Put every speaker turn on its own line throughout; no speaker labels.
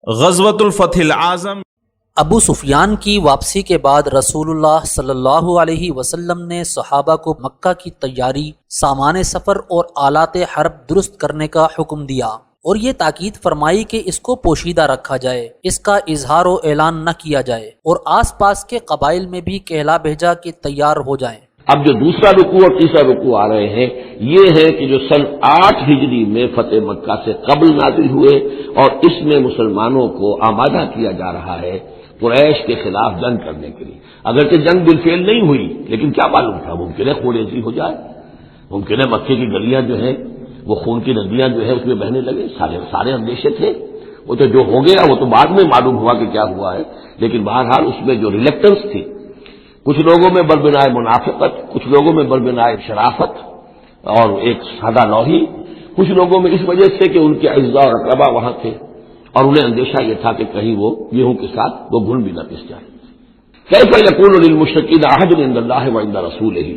غزوۃ الفتح العظم۔
ابو سفیان کی واپسی کے بعد رسول اللہ صلی اللہ علیہ وسلم نے صحابہ کو مکہ کی تیاری، سامان سفر اور آلات حرب درست کرنے کا حکم دیا اور یہ تاکید فرمائی کہ اس کو پوشیدہ رکھا جائے، اس کا اظہار و اعلان نہ کیا جائے، اور آس پاس کے قبائل میں بھی کہلا بھیجا کہ تیار ہو جائیں۔
اب جو دوسرا رکوع اور تیسرا رکوع آ رہے ہیں یہ ہے کہ جو سن 8 ہجری میں فتح مکہ سے قبل نازل ہوئے، اور اس میں مسلمانوں کو آمادہ کیا جا رہا ہے قریش کے خلاف جنگ کرنے کے لیے۔ اگرچہ جنگ بالفعل نہیں ہوئی لیکن کیا معلوم تھا، ممکن ہے خون ریزی ہو جائے، ممکن ہے مکے کی گلیاں جو ہیں وہ خون کی ندیاں جو ہے اس میں بہنے لگے، سارے اندیشے تھے۔ وہ تو جو ہو گیا وہ تو بعد میں معلوم ہوا کہ کیا ہوا ہے، لیکن بہرحال اس میں جو ریلیکٹنس تھی، کچھ لوگوں میں بربنائے منافقت، کچھ لوگوں میں بربنائے شرافت اور ایک سادہ لوحی، کچھ لوگوں میں اس وجہ سے کہ ان کے اعزاء اور اقربا وہاں تھے اور انہیں اندیشہ یہ تھا کہ کہیں وہ گیہوں کے ساتھ وہ گھن بھی نہ پس جائے۔ کیف یکون للمشرکین عہد عند اللہ وعند رسولہ،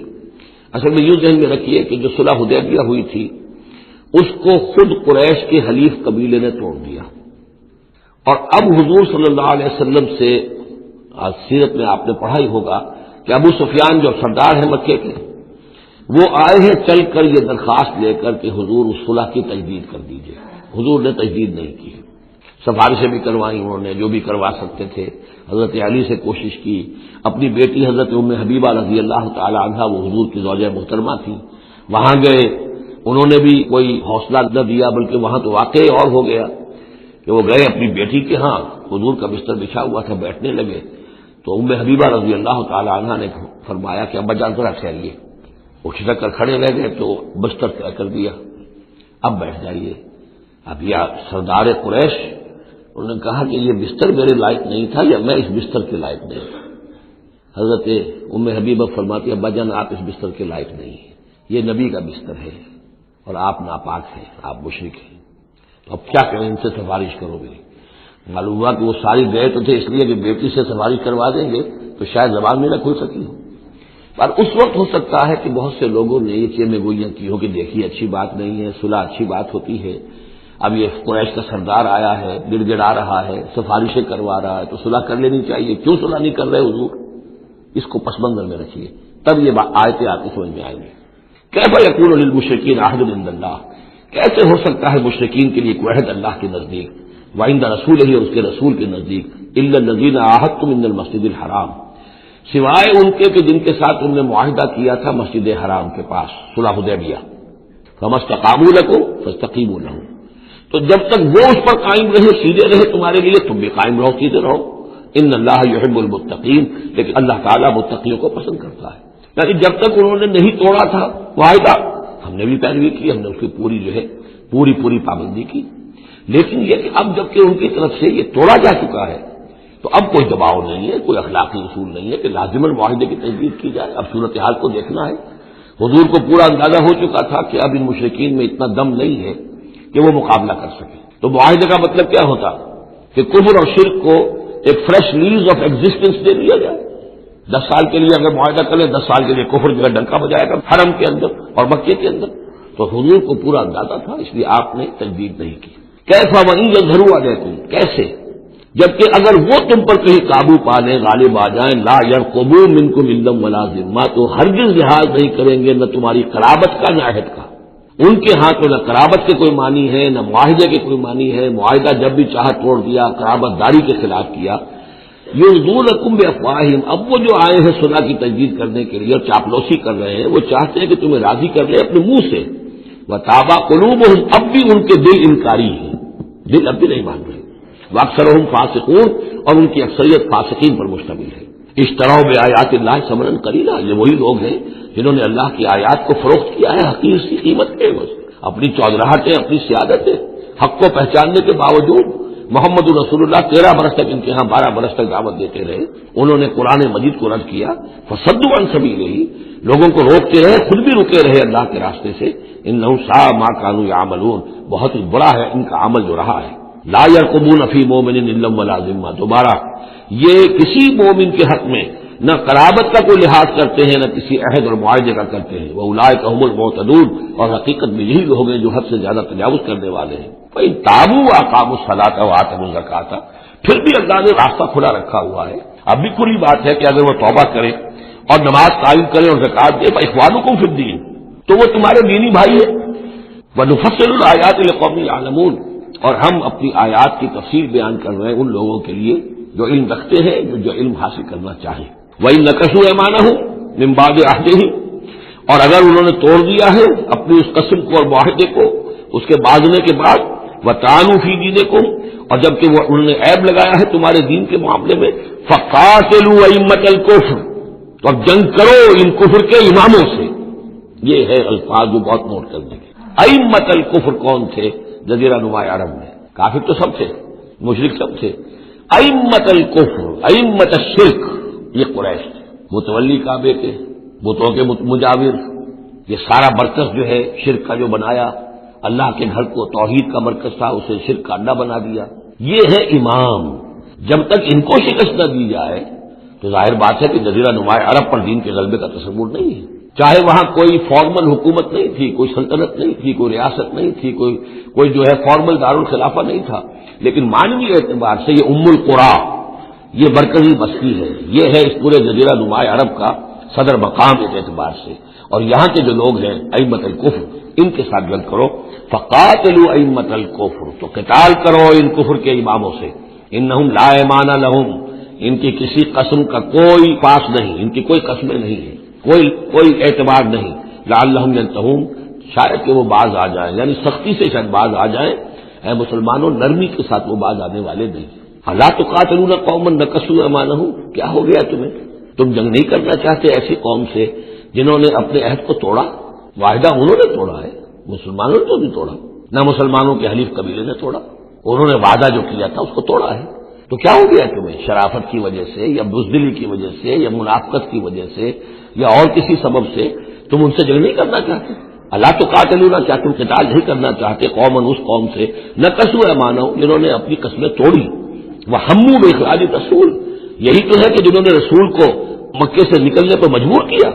اصل میں یوں ذہن میں رکھیے کہ جو صلح حدیبیہ ہوئی تھی اس کو خود قریش کے حلیف قبیلے نے توڑ دیا، اور اب حضور صلی اللہ علیہ وسلم سے آج سیرت میں آپ نے پڑھا ہی ہوگا کہ ابو سفیان جو سردار ہیں مکے کے، وہ آئے ہیں چل کر یہ درخواست لے کر کہ حضور اس صلح کی تجدید کر دیجئے۔ حضور نے تجدید نہیں کی، سفارشیں بھی کروائیں انہوں نے جو بھی کروا سکتے تھے، حضرت علی سے کوشش کی، اپنی بیٹی حضرت ام حبیبہ رضی اللہ تعالی عنہا وہ حضور کی زوجہ محترمہ تھی، وہاں گئے، انہوں نے بھی کوئی حوصلہ نہ دیا، بلکہ وہاں تو واقعی اور ہو گیا کہ وہ گئے اپنی بیٹی کے ہاں، حضور کا بستر بچھا ہوا تھا، بیٹھنے لگے تو ام حبیبہ رضی اللہ تعالی عنہا نے فرمایا کہ ابا جان ذرا ٹھہریے، اٹھ کر کھڑے رہ گئے تو بستر طے کر دیا، اب بیٹھ جائیے۔ اب یہ سردار قریش، انہوں نے کہا کہ یہ بستر میرے لائق نہیں تھا یا میں اس بستر کے لائق نہیں تھا۔ حضرت ام حبیبہ فرماتی ابا جان آپ اس بستر کے لائق نہیں ہیں، یہ نبی کا بستر ہے اور آپ ناپاک ہیں، آپ مشرک ہیں، تو اب کیا کریں، ان سے سفارش کرو گے۔ معلوم ہوا کہ وہ ساری گئے تو تھے اس لیے کہ بیٹی سے سفارش کروا دیں گے تو شاید زبان میں نہ کھل سکی ہو، پر اس وقت ہو سکتا ہے کہ بہت سے لوگوں نے یہ چیمیں گوئیاں کی ہو کہ دیکھیے اچھی بات نہیں ہے، صلح اچھی بات ہوتی ہے، اب یہ قریش کا سردار آیا ہے، گڑ گڑا رہا ہے، سفارشیں کروا رہا ہے، تو صلح کر لینی چاہیے، کیوں صلح نہیں کر رہے حضور؟ اس کو پس منظر میں رکھیے، تب یہ آیتیں آپ کو سمجھ میں آئیں گی۔ کیف یکون للمشرکین عہد عند اللہ، کیسے ہو سکتا ہے مشرکین کے لیے کوئی عہد اللہ کے نزدیک، وعند رسولہ اور اس کے رسول کے نزدیک، الا الذین عاہدتم من المسجد الحرام، سوائے ان کے کہ جن کے ساتھ تم نے معاہدہ کیا تھا مسجد حرام کے پاس صلح حدیبیہ، فما استقاموا لکم فاستقیموا لهم، تو جب تک وہ اس پر قائم رہے، سیدھے رہے تمہارے لیے، تم بھی قائم رہو، سیدھے رہو۔ ان اللہ یحب المتقین، لیکن اللہ تعالیٰ متقیوں کو پسند کرتا ہے، یعنی جب تک انہوں نے نہیں توڑا تھا معاہدہ ہم نے بھی پیروی کی، ہم نے اس کی پوری جو ہے پوری پابندی کی، لیکن یہ کہ اب جب کہ ان کی طرف سے یہ توڑا جا چکا ہے تو اب کوئی دباؤ نہیں ہے، کوئی اخلاقی اصول نہیں ہے کہ لازماً معاہدے کی تجدید کی جائے۔ اب صورتحال کو دیکھنا ہے، حضور کو پورا اندازہ ہو چکا تھا کہ اب ان مشرکین میں اتنا دم نہیں ہے کہ وہ مقابلہ کر سکے، تو معاہدے کا مطلب کیا ہوتا کہ کفر اور شرک کو ایک فریش لیز آف ایگزسٹنس دے دیا جائے۔ 10 سال کے لیے اگر معاہدہ کر لے، 10 سال کے لیے کفر جو ہے ڈنکا بجائے گا حرم کے اندر اور مکے کے اندر، تو حضور کو پورا اندازہ تھا، اس لیے آپ نے تجدید نہیں کی۔ کیف وَإِن يَظْهَرُوا عَلَيْكُمْ، کیسے جبکہ اگر وہ تم پر کہیں قابو پا لیں، غالب آ جائیں، لا يرقبوا منكم إلا ولا ذمہ، تو ہرگز لحاظ نہیں کریں گے نہ تمہاری قرابت کا نہ عہد کا۔ ان کے ہاں تو نہ قرابت کے کوئی معنی ہے نہ معاہدے کے کوئی معنی ہے، معاہدہ جب بھی چاہا توڑ دیا، قرابت داری کے خلاف کیا۔ یرضونکم بافواہہم، اب وہ جو آئے ہیں صلح کی تجدید کرنے کے لیے اور چاپلوسی کر رہے ہیں، وہ چاہتے ہیں کہ تمہیں راضی کر لیں اپنے منہ سے، وتابا قلوبہم، اب بھی ان کے دل انکاری ہیں، دل اب بھی نہیں مان رہے، واکثرہم فاسقون، اور ان کی اکثریت فاسقین پر مشتمل ہے۔ اشتروا بآیات اللہ ثمنا قلیلا، یہ وہی لوگ ہیں جنہوں نے اللہ کی آیات کو فروخت کیا ہے حقیر سی قیمت کے عوض، اپنی چودراہٹیں، اپنی سیادتیں، حق کو پہچاننے کے باوجود محمد رسول اللہ 13 برس تک ان کے ہاں 12 برس تک دعوت دیتے رہے، انہوں نے قرآن مجید کو رد کیا، فصدوا عن سبیلہ، لوگوں کو روکتے رہے، خود بھی رکے رہے اللہ کے راستے سے، انہم ساء ما كانوا يعملون، بہت ہی بڑا ہے ان کا عمل جو رہا ہے۔ لا يرقبون فی مومن الا ولا ذمہ، دوبارہ یہ کسی مومن کے حق میں نہ قرابت کا کوئی لحاظ کرتے ہیں، نہ کسی عہد اور معاہدے کا کرتے ہیں. وَأُولَٰئِكَ هُمُ الْمُعْتَدُونَ، اور حقیقت میں یہی لوگ ہیں جو حد سے زیادہ تجاوز کرنے والے ہیں. فَإِن تَابُوا وَأَقَامُوا الصَّلَاةَ وَآتَوُا الزَّكَاةَ، پھر بھی اللہ نے راستہ کھلا رکھا ہوا ہے. اب بھی کھلی بات ہے کہ اگر وہ توبہ کرے اور نماز قائم کرے اور زکات دے، فَإِخْوَانُكُمْ فِي الدِّينِ، تو وہ تمہارے دینی بھائی ہیں. وَنُفَصِّلُ الْآيَاتِ لِقَوْمٍ يَعْلَمُونَ، اور ہم اپنی آیات کی تفصیل بیان کر رہے ہیں ان لوگوں کے لیے جو علم رکھتے ہیں، جو علم حاصل کرنا چاہیں. وَإِن نَكَثُوا أَيْمَانَهُم مِّن بَعْدِ عَهْدِهِمْ، اور اگر انہوں نے توڑ دیا ہے اپنی اس قسم کو اور معاہدے کو اس کے باندھنے کے بعد، وَطَعَنُوا فِي دِينِكُمْ، اور جبکہ وہ انہوں نے عیب لگایا ہے تمہارے دین کے معاملے میں، فَقَاتِلُوا أَئِمَّةَ الْكُفْرِ، تو اب جنگ کرو ان کفر کے اماموں سے. یہ ہے الفاظ جو بہت نوٹ کرنے کے. ائمۃ الکفر کون تھے جزیرہ نما عرب میں؟ کافر تو سب تھے، مشرک سب تھے. ائمۃ الکفر، ائمۃ الشرک، یہ قریش تھے، متولی کعبے کے، بتوں کے مجاور. یہ سارا مرکز جو ہے شرک کا جو بنایا، اللہ کے گھر کو توحید کا مرکز تھا اسے شرک کا اڈا بنا دیا. یہ ہے امام. جب تک ان کو شکست نہ دی جائے تو ظاہر بات ہے کہ جزیرہ نما عرب پر دین کے غلبے کا تصور نہیں ہے. چاہے وہاں کوئی فارمل حکومت نہیں تھی، کوئی سلطنت نہیں تھی، کوئی ریاست نہیں تھی، کوئی جو ہے فارمل دارالخلافہ نہیں تھا، لیکن معنوی اعتبار سے یہ ام القرا، یہ مرکزی بستی ہے. یہ ہے اس پورے جزیرہ نما عرب کا صدر مقام ایک اعتبار سے. اور یہاں کے جو لوگ ہیں ائمۃ الکفر، ان کے ساتھ جنگ کرو. فقاتلوا ائمۃ الکفر، تو قتال کرو ان کفر کے اماموں سے. انہم لا ایمان لہم، ان کی کسی قسم کا کوئی پاس نہیں، ان کی کوئی قسمیں نہیں ہیں، کوئی اعتبار نہیں. لعلہم ینتہون، شاید کہ وہ باز آ جائیں، یعنی سختی سے شاید باز آ جائیں. اے مسلمانوں، نرمی کے ساتھ وہ باز آنے والے نہیں. الا تقاتلون قوما نکثوا ایمانہم، کیا ہو گیا تمہیں؟ تم جنگ نہیں کرنا چاہتے ایسی قوم سے جنہوں نے اپنے عہد کو توڑا؟ معاہدہ انہوں نے توڑا ہے، مسلمانوں نے تو نہیں توڑا. نہ مسلمانوں کے حلیف قبیلے نے توڑا، انہوں نے وعدہ جو کیا تھا اس کو توڑا ہے. تو کیا ہو گیا تمہیں؟ شرافت کی وجہ سے یا بزدلی کی وجہ سے یا منافقت کی وجہ سے یا اور کسی سبب سے تم ان سے جنگ نہیں کرنا چاہتے؟ اللہ تو قاتلونا، کیا تم قتال نہیں کرنا چاہتے قومن، اس قوم سے نکثوا ایمانہم، جنہوں نے اپنی قسمیں توڑی. وہموا باخراج الرسول، یہی تو ہے کہ جنہوں نے رسول کو مکے سے نکلنے پر مجبور کیا.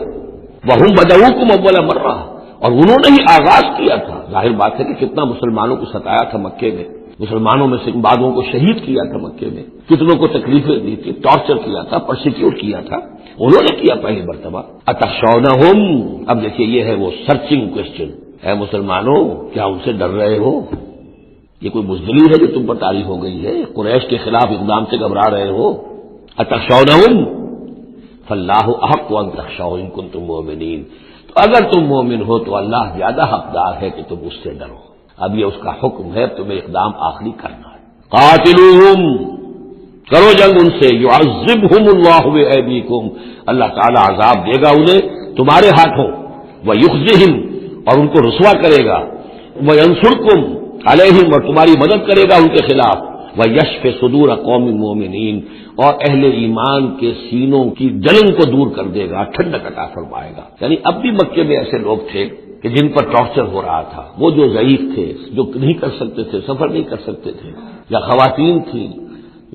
وہم بدؤکم اول مرہ، اور انہوں نے ہی آغاز کیا تھا. ظاہر بات ہے کہ کتنا مسلمانوں کو ستایا تھا مکے میں، مسلمانوں میں سے بعضوں کو شہید کیا تھا مکے میں، کتنوں کو تکلیفیں دی تھی، ٹارچر کیا تھا، پرسیکیوٹ کیا تھا، انہوں نے کیا پہلی مرتبہ. اتخشونہم، اب دیکھیے یہ ہے وہ سرچنگ کوشچن. اے مسلمانوں، کیا ان سے ڈر رہے ہو؟ یہ کوئی بزدلی ہے جو تم پر طاری ہو گئی ہے؟ قریش کے خلاف اقدام سے گھبرا رہے ہو؟ اتخشونہم فاللہ احق ان تخشوہ ان کنتم مؤمنین، تو اگر تم مومن ہو تو اللہ زیادہ حقدار ہے کہ تم اس سے ڈرو. اب یہ اس کا حکم ہے، تمہیں اقدام آخری کرنا ہے. قاتلوہم، کرو جنگ ان سے. یعذبہم اللہ بایدیکم، اللہ تعالی عذاب دے گا انہیں تمہارے ہاتھوں. ویخزہم، اور ان کو رسوا کرے گا. وینصرکم علیہم، اور تمہاری مدد کرے گا ان کے خلاف. ویشف صدور قوم مومنین، اور اہل ایمان کے سینوں کی جلن کو دور کر دے گا، ٹھنڈک عطا فرمائے گا. یعنی اب بھی مکے میں ایسے لوگ تھے کہ جن پر ٹارچر ہو رہا تھا، وہ جو ضعیف تھے، جو نہیں کر سکتے تھے، سفر نہیں کر سکتے تھے، یا خواتین تھیں،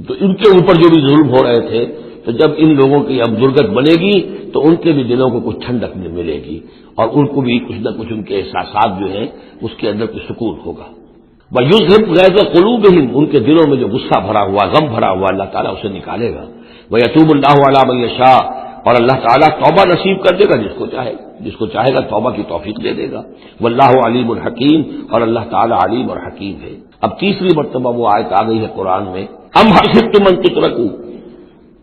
تو ان کے اوپر جو بھی ظلم ہو رہے تھے، تو جب ان لوگوں کی اب درگت بنے گی تو ان کے بھی دلوں کو کچھ ٹھنڈک ملے گی، اور ان کو بھی کچھ نہ کچھ ان کے احساسات جو ہیں اس کے اندر کچھ سکون ہوگا. وَيُذْهِبْ غَيْظَ قُلُوبِهِمْ، ان کے دلوں میں جو غصہ بھرا ہوا، غم بھرا ہوا، اللہ تعالیٰ اسے نکالے گا. وَيَتُوبُ اللَّهُ عَلَىٰ مَن يَشَاءُ، اور اللہ تعالیٰ توبہ نصیب کر دے گا جس کو چاہے گا توبہ کی توفیق دے دے گا. وَاللَّهُ عَلِيمٌ حَكِيمٌ، اور اللہ تعالیٰ علیم اور حکیم ہے. اب تیسری مرتبہ وہ آیت آ گئی ہے قرآن میں. ام حسبتم ان تترکوا،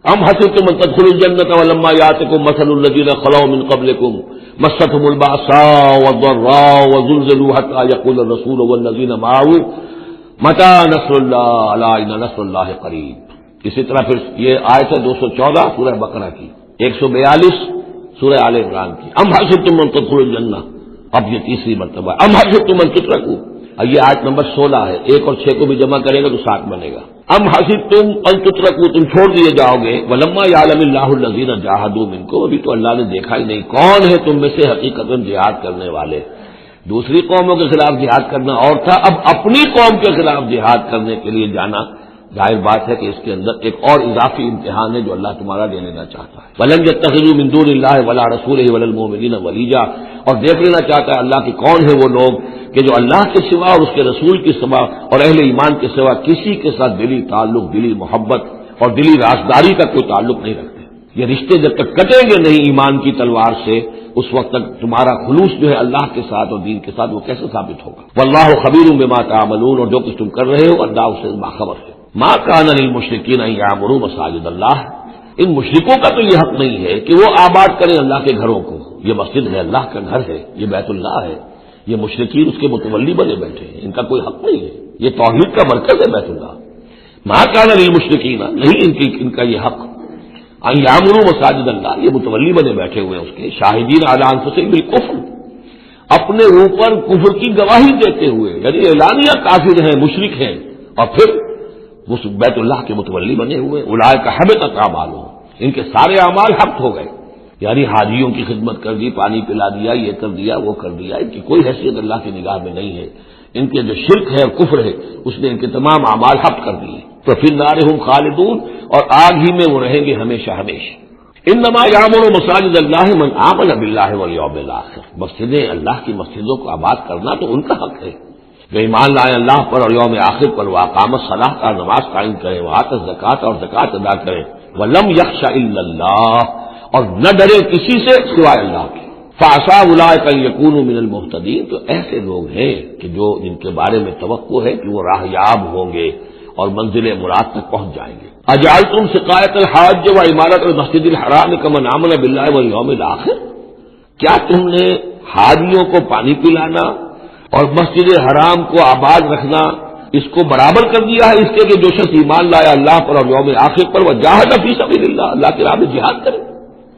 ام حسبتم ان تدخلوا الجنة ولما يأتكم مثل الذين خلوا من قبلكم مستهم البأساء والضراء وزلزلوا حتى يقول الرسول والذين معه متى نصر الله ألا إن نصر الله قريب. اسی طرح پھر یہ آیت ہے 214 سورہ بقرہ کی، 142 سورہ آل عمران کی. ام حسبتم ان تدخلوا الجنة، اب یہ تیسری مرتبہ. ام حسبتم ان تترکوا، اور یہ آیت نمبر 16 ہے، 1 اور 6 کو بھی جمع کریں گے تو 7 بنے گا. ام حسبتم ان تترکوا، تم چھوڑ دیے جاؤ گے. ولما یعلم اللہ الذین جاہدوا منکم، ابھی تو اللہ نے دیکھا ہی نہیں کون ہے تم میں سے حقیقت جہاد کرنے والے. دوسری قوموں کے خلاف جہاد کرنا اور تھا، اب اپنی قوم کے خلاف جہاد کرنے کے لیے جانا ظاہر بات ہے کہ اس کے اندر ایک اور اضافی امتحان ہے جو اللہ تمہارا لے لینا چاہتا ہے. وَلَن يَتَّخِذُوا مِن دُونِ اللَّهِ وَلَا رَسُولِهِ وَلَا الْمُؤْمِنِينَ وَلِيًّا، اور دیکھ لینا چاہتا ہے اللہ کہ کون ہے وہ لوگ کہ جو اللہ کے سوا اور اس کے رسول کے سوا اور اہل ایمان کے سوا کسی کے ساتھ دلی تعلق، دلی محبت اور دلی رازداری کا کوئی تعلق نہیں رکھتے. یہ رشتے جب تک کٹیں گے نہیں ایمان کی تلوار سے، اس وقت تک تمہارا خلوص جو ہے اللہ کے ساتھ اور دین کے ساتھ وہ کیسے ثابت ہوگا. واللہ خبیر بما تعملون، اور جو کچھ تم کر رہے ہو اللہ اس سے باخبر ہے. ما کان للمشرکین ان یعمروا مساجد اللہ، ان مشرکوں کا تو یہ حق نہیں ہے کہ وہ آباد کریں اللہ کے گھروں کو. یہ مسجد ہے، اللہ کا گھر ہے، یہ بیت اللہ ہے، یہ مشرکین اس کے متولی بنے بیٹھے ہیں، ان کا کوئی حق نہیں ہے. یہ توحید کا مرکز ہے بیت اللہ. ما کان للمشرکین، نہیں ان کا یہ حق ان یعمروا مساجد اللہ، یہ متولی بنے بیٹھے ہوئے اس کے، شاہدین علی انفسہم بالکفر، اپنے اوپر کفر کی گواہی دیتے ہوئے، یعنی اعلانیہ کافر ہیں، مشرک ہیں، اور پھر وہ بیت اللہ کے متولی بنے ہوئے. اولئک حبطت اعمالہم، ان کے سارے اعمال حبط ہو گئے. یعنی حاجیوں کی خدمت کر دی، پانی پلا دیا، یہ کر دیا، وہ کر دیا، ان کی کوئی حیثیت اللہ کی نگاہ میں نہیں ہے. ان کے جو شرک ہے اور کفر ہے اس نے ان کے تمام اعمال حبط کر دیے. تو فی النار ہم خالدون، اور آگ ہی میں وہ رہیں گے ہمیشہ ہمیشہ. انما یعمر مساجد اللہ من آمن باللہ والیوم الآخر، مسجدیں اللہ کی مسجدوں کو آباد کرنا تو ان کا حق ہے جو ایمان لائے اللہ پر اور یوم آخر پر، واقام الصلاۃ، کا نماز قائم کریں، وآت الزکوٰۃ، اور زکوٰۃ ادا کریں، ولم یخش الا اللہ، اور نہ ڈرے کسی سے سوائے اللہ کے. فعسى اولئک ان یکونوا من المہتدین، تو ایسے لوگ ہیں کہ جو جن کے بارے میں توقع ہے کہ وہ راہ یاب ہوں گے اور منزل مراد تک پہنچ جائیں گے. اجعلتم سقایۃ الحاج و عمارت المسجد الحرام کمن آمن باللہ والیوم الآخر، کیا تم نے حاجیوں کو پانی پلانا اور مسجد حرام کو آباد رکھنا اس کو برابر کر دیا ہے اس کے کہ جو شخص ایمان لایا اللہ پر اور یوم آخر پر وجاہد فی سبیل اللہ، اللہ کی راہ میں جہاد کرے.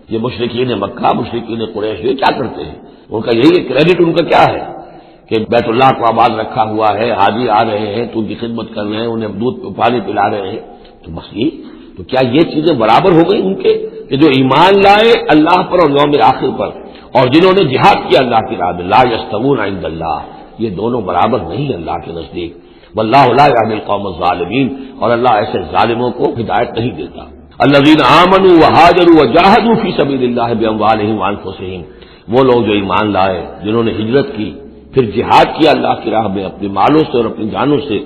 یہ مشرکین مکہ، مشرکین قریش یہ کیا کرتے ہیں؟ ان کا یہی کریڈٹ ان کا کیا ہے کہ بیت اللہ کو آباد رکھا ہوا ہے، حاجی آ رہے ہیں تو ان کی خدمت کر رہے ہیں، انہیں دودھ پانی پلا رہے ہیں. تو بس یہ تو کیا یہ چیزیں برابر ہو گئی ان کے کہ جو ایمان لائے اللہ پر اور یوم آخر پر اور جنہوں نے جہاد کیا اللہ کی راہ میں؟ لا یستوون عند اللہ، یہ دونوں برابر نہیں اللہ کے نزدیک. واللہ لا یہدی القوم الظالمین، اور اللہ ایسے ظالموں کو ہدایت نہیں دیتا. الذین آمنوا وہاجروا وجاہدوا فی سبیل اللہ باموالہم وانفسہم، وہ لوگ جو ایمان لائے، جنہوں نے ہجرت کی، پھر جہاد کیا اللہ کی راہ میں اپنے مالوں سے اور اپنی جانوں سے.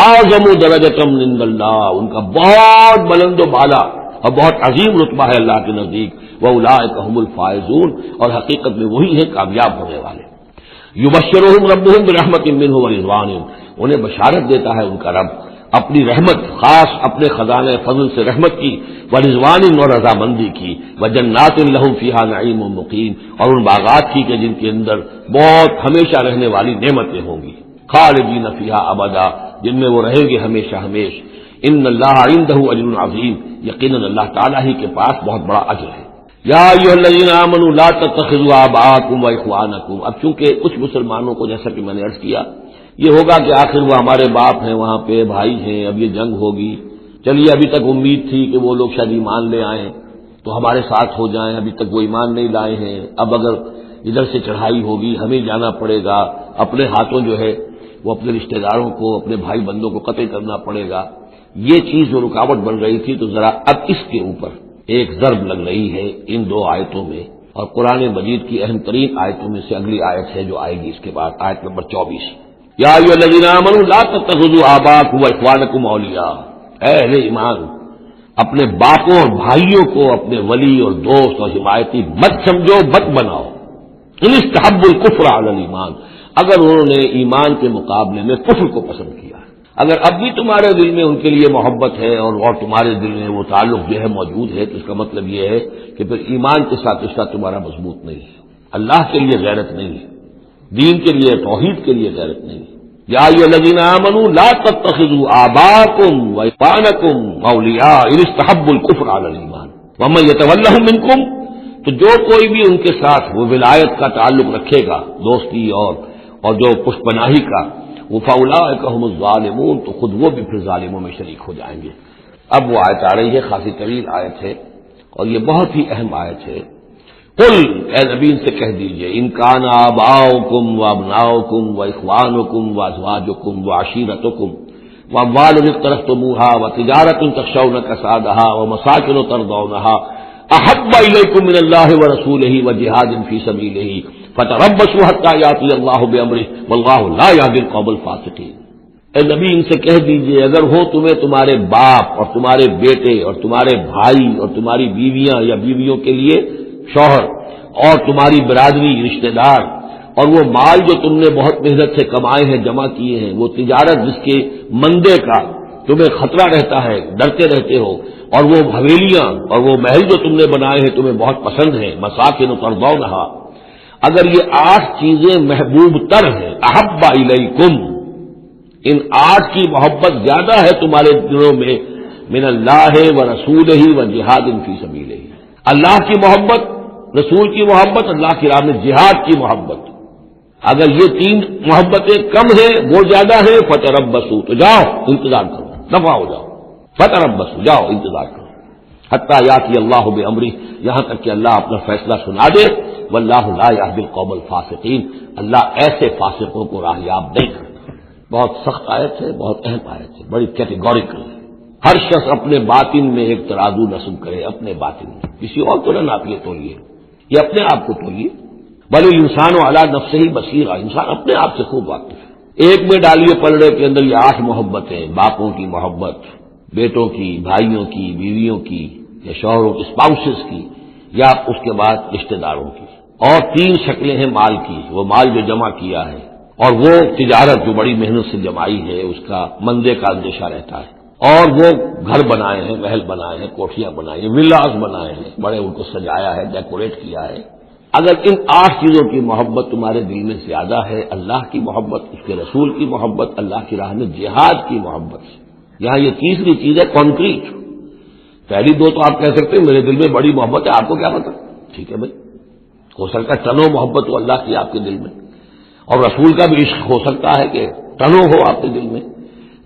اعظم درجۃ عند اللہ، ان کا بہت بلند و بالا اور بہت عظیم رتبہ ہے اللہ کے نزدیک. واولئک هم الفائزون، اور حقیقت میں وہی ہیں کامیاب ہونے والے. یبشرہم ربہم برحمت منہ ورضوان، انہیں بشارت دیتا ہے ان کا رب اپنی رحمت، خاص اپنے خزانے فضل سے رحمت کی، ورضوان، اور رضامندی کی، وجنات لہم فیہا نعیم مقیم، اور ان باغات کی کہ جن کے اندر بہت ہمیشہ رہنے والی نعمتیں ہوں گی، خالدین فیہا ابدا، جن میں وہ رہیں گے ہمیشہ ہمیش. ان اللہ عندہ اجر عظیم، یقیناً اللہ تعالیٰ ہی کے پاس بہت بڑا اجر ہے. یا ایھا الذین آمنوا لا تتخذوا آباءکم واخوانکم، اب چونکہ کچھ مسلمانوں کو جیسا کہ میں نے عرض کیا یہ ہوگا کہ آخر وہ ہمارے باپ ہیں، وہاں پہ بھائی ہیں، اب یہ جنگ ہوگی، چلیے ابھی تک امید تھی کہ وہ لوگ شاید ایمان لے آئیں تو ہمارے ساتھ ہو جائیں، ابھی تک وہ ایمان نہیں لائے ہیں، اب اگر ادھر سے چڑھائی ہوگی ہمیں جانا پڑے گا، اپنے ہاتھوں جو ہے وہ اپنے رشتہ داروں کو، اپنے بھائی بندوں کو قتل کرنا پڑے گا. یہ چیز جو رکاوٹ بن رہی تھی، تو ذرا اب اس کے اوپر ایک ضرب لگ رہی ہے ان دو آیتوں میں، اور قرآن مجید کی اہم ترین آیتوں میں سے اگلی آیت ہے جو آئے گی اس کے بعد، آیت نمبر 24. یا ایھا الذین آمنوا لا تتخذوا آباءکم واخوانکم اولیاء، اے اہل ایمان اپنے باپوں اور بھائیوں کو اپنے ولی اور دوست اور حمایتی مت سمجھو، مت بناؤ. ان استحبوا الکفر علی الایمان، اگر انہوں نے ایمان کے مقابلے میں کفر کو پسند کیا، اگر اب بھی تمہارے دل میں ان کے لیے محبت ہے اور تمہارے دل میں وہ تعلق جو ہے موجود ہے، تو اس کا مطلب یہ ہے کہ پھر ایمان کے ساتھ رشتہ تمہارا مضبوط نہیں ہے، اللہ کے لیے غیرت نہیں ہے، دین کے لیے، توحید کے لیے غیرت نہیں ہے. یا ایھا الذین آمنوا لا تتخذوا آباءکم واخوانکم اولیاء ان استحبوا الکفر علی الایمان ومن یتولہم منکم، تو جو کوئی بھی ان کے ساتھ وہ ولایت کا تعلق رکھے گا، دوستی اور جو پشت پناہی کا، وہ فاولئک ھم الظالمون، تو خود وہ بھی پھر ظالموں میں شریک ہو جائیں گے. اب وہ آیت آ رہی ہے، خاصی طویل آیت ہے اور یہ بہت ہی اہم آیت ہے. قل، اے نبی سے کہہ دیجئے، ان کان آباؤکم وابناؤکم واخوانکم وازواجکم وعشیرتکم واموال اقترفتموها وتجارۃ تخشون کسادها ومساکن ترضونها احب الیکم من اللہ ورسولہ وجہاد فی سبیلہ فتربصوا حتی یأتی اللہ بامرہ واللہ لا یہدی القوم الفاسقین۔ اے نبی ان سے کہہ دیجئے اگر ہو تمہیں تمہارے باپ اور تمہارے بیٹے اور تمہارے بھائی اور تمہاری بیویاں یا بیویوں کے لیے شوہر اور تمہاری برادری رشتہ دار اور وہ مال جو تم نے بہت محنت سے کمائے ہیں جمع کیے ہیں، وہ تجارت جس کے مندے کا تمہیں خطرہ رہتا ہے، ڈرتے رہتے ہو، اور وہ حویلیاں اور وہ محل جو تم نے بنائے ہیں تمہیں بہت پسند ہیں، مساکن ترضونھا، اگر یہ 8 چیزیں محبوب تر ہیں، احب الیکم، ان 8 کی محبت زیادہ ہے تمہارے دلوں میں، من اللہ و رسولہ و جہاد فی سبیلہ، اللہ کی محبت، رسول کی محبت، اللہ کی راہ میں جہاد کی محبت، اگر یہ 3 محبتیں کم ہیں وہ زیادہ ہیں، فتربصوا، تو جاؤ انتظار کرو، دفع ہو جاؤ، فتربصوا، جاؤ انتظار کرو، حتی یاتی اللہ بامرہ، یہاں تک کہ اللہ اپنا فیصلہ سنا دے، واللہ لا یہدی القوم الفاسقین، اللہ ایسے فاسقوں کو راہ یاب نہیں کرتا۔ بہت سخت آیت ہے، بہت اہم آیت ہے، بڑی کیٹیگوریکل ہے۔ ہر شخص اپنے باطن میں ایک ترازو نصب کرے، اپنے باطن میں، کسی اور کو نہ ناپیے تولیے، یہ اپنے آپ کو تولیے، بلے انسان و علی نفسہ بصیرہ، انسان اپنے آپ سے خوب واقف ہے۔ ایک میں ڈالیے پلڑے کے اندر یہ 8 محبتیں، باپوں کی محبت، بیٹوں کی، بھائیوں کی، بیویوں کی، یا شوہروں کی، اسپاؤسز کی، یا اس کے بعد رشتہ داروں کی، اور 3 شکلیں ہیں مال کی، وہ مال جو جمع کیا ہے، اور وہ تجارت جو بڑی محنت سے جمائی ہے، اس کا مندے کا اندیشہ رہتا ہے، اور وہ گھر بنائے ہیں، محل بنائے ہیں، کوٹھیاں بنائی ہیں، ولاز بنائے ہیں، بڑے ان کو سجایا ہے، ڈیکوریٹ کیا ہے۔ اگر ان 8 چیزوں کی محبت تمہارے دل میں زیادہ ہے، اللہ کی محبت، اس کے رسول کی محبت، اللہ کی راہ میں جہاد کی محبت، یہاں یہ تیسری چیز ہے کانکریٹ۔ پہلی 2 تو آپ کہہ سکتے ہیں میرے دل میں بڑی محبت ہے، آپ کو کیا پتا، ٹھیک ہے بھائی، ہو سکتا ہے ٹنوں محبت ہو اللہ کی آپ کے دل میں، اور رسول کا بھی عشق ہو سکتا ہے کہ ٹنوں ہو آپ کے دل میں،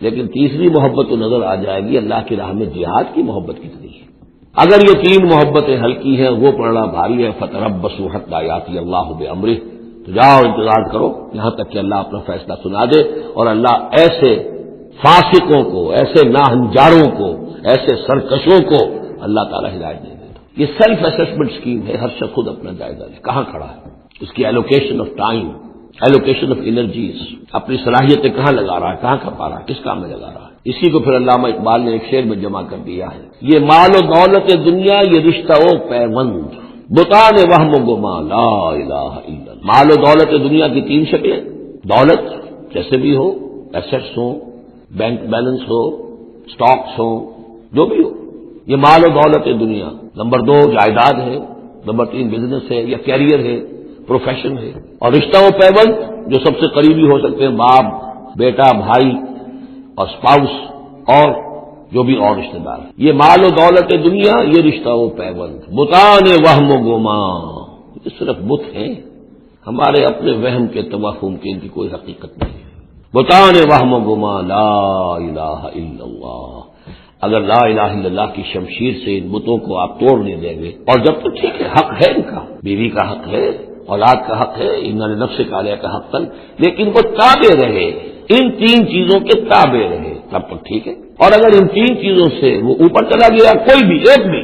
لیکن تیسری محبت تو نظر آ جائے گی اللہ کی راہ میں جہاد کی محبت کتنی ہے۔ اگر یہ 3 محبتیں ہلکی ہیں، وہ پڑھنا بھاری ہے، فتربصوا حتی یاتی اللہ بامرہ، تو جاؤ انتظار کرو یہاں تک کہ اللہ اپنا فیصلہ سنا دے، اور اللہ ایسے فاسقوں کو، ایسے ناہنجاروں کو، ایسے سرکشوں کو اللہ تعالیٰ ہدایت نہیں دیتا۔ یہ سیلف اسسمنٹ اسکیم ہے، ہر شخص خود اپنا جائزہ لے، کہاں کھڑا ہے، اس کی allocation of time, allocation of energies, اپنی صلاحیتیں کہاں لگا رہا ہے، کہاں کھپا رہا ہے، کس کام میں لگا رہا ہے۔ اسی کو پھر علامہ اقبال نے ایک شعر میں جمع کر دیا ہے، یہ مال و دولت دنیا، یہ رشتہ و پیوند، بتان وہم و گما لا الہ الا اللہ۔ مال و دولت دنیا کی 3 شکلیں، دولت جیسے بھی ہو، ایسٹس ہو، بینک بیلنس ہو، سٹاکس ہو، جو بھی ہو، یہ مال و دولت دنیا۔ نمبر 2 جائیداد ہے، نمبر 3 بزنس ہے یا کیریئر ہے، پروفیشن ہے، اور رشتہ و پیوند جو سب سے قریبی ہو سکتے ہیں، باپ، بیٹا، بھائی اور اسپاؤس، اور جو بھی اور رشتہ دار، یہ مال و دولت دنیا، یہ رشتہ و پیوند، بتان وہم و گما، یہ صرف بت ہیں، ہمارے اپنے وہم کے، توہم کے، ان کی کوئی حقیقت نہیں ہے۔ بتان وہم و گما لا الہ الا اللہ، اگر لا الہ الا اللہ کی شمشیر سے ان بتوں کو آپ توڑ نہیں دیں گے، اور جب تک ٹھیک ہے، حق ہے ان کا، بیوی کا حق ہے، اولاد کا حق ہے، انہوں نے نفس کالیہ کا حق تن، لیکن وہ تابع رہے، ان 3 چیزوں کے تابع رہے، تب تک ٹھیک ہے۔ اور اگر ان 3 چیزوں سے وہ اوپر چلا گیا، کوئی بھی ایک بھی،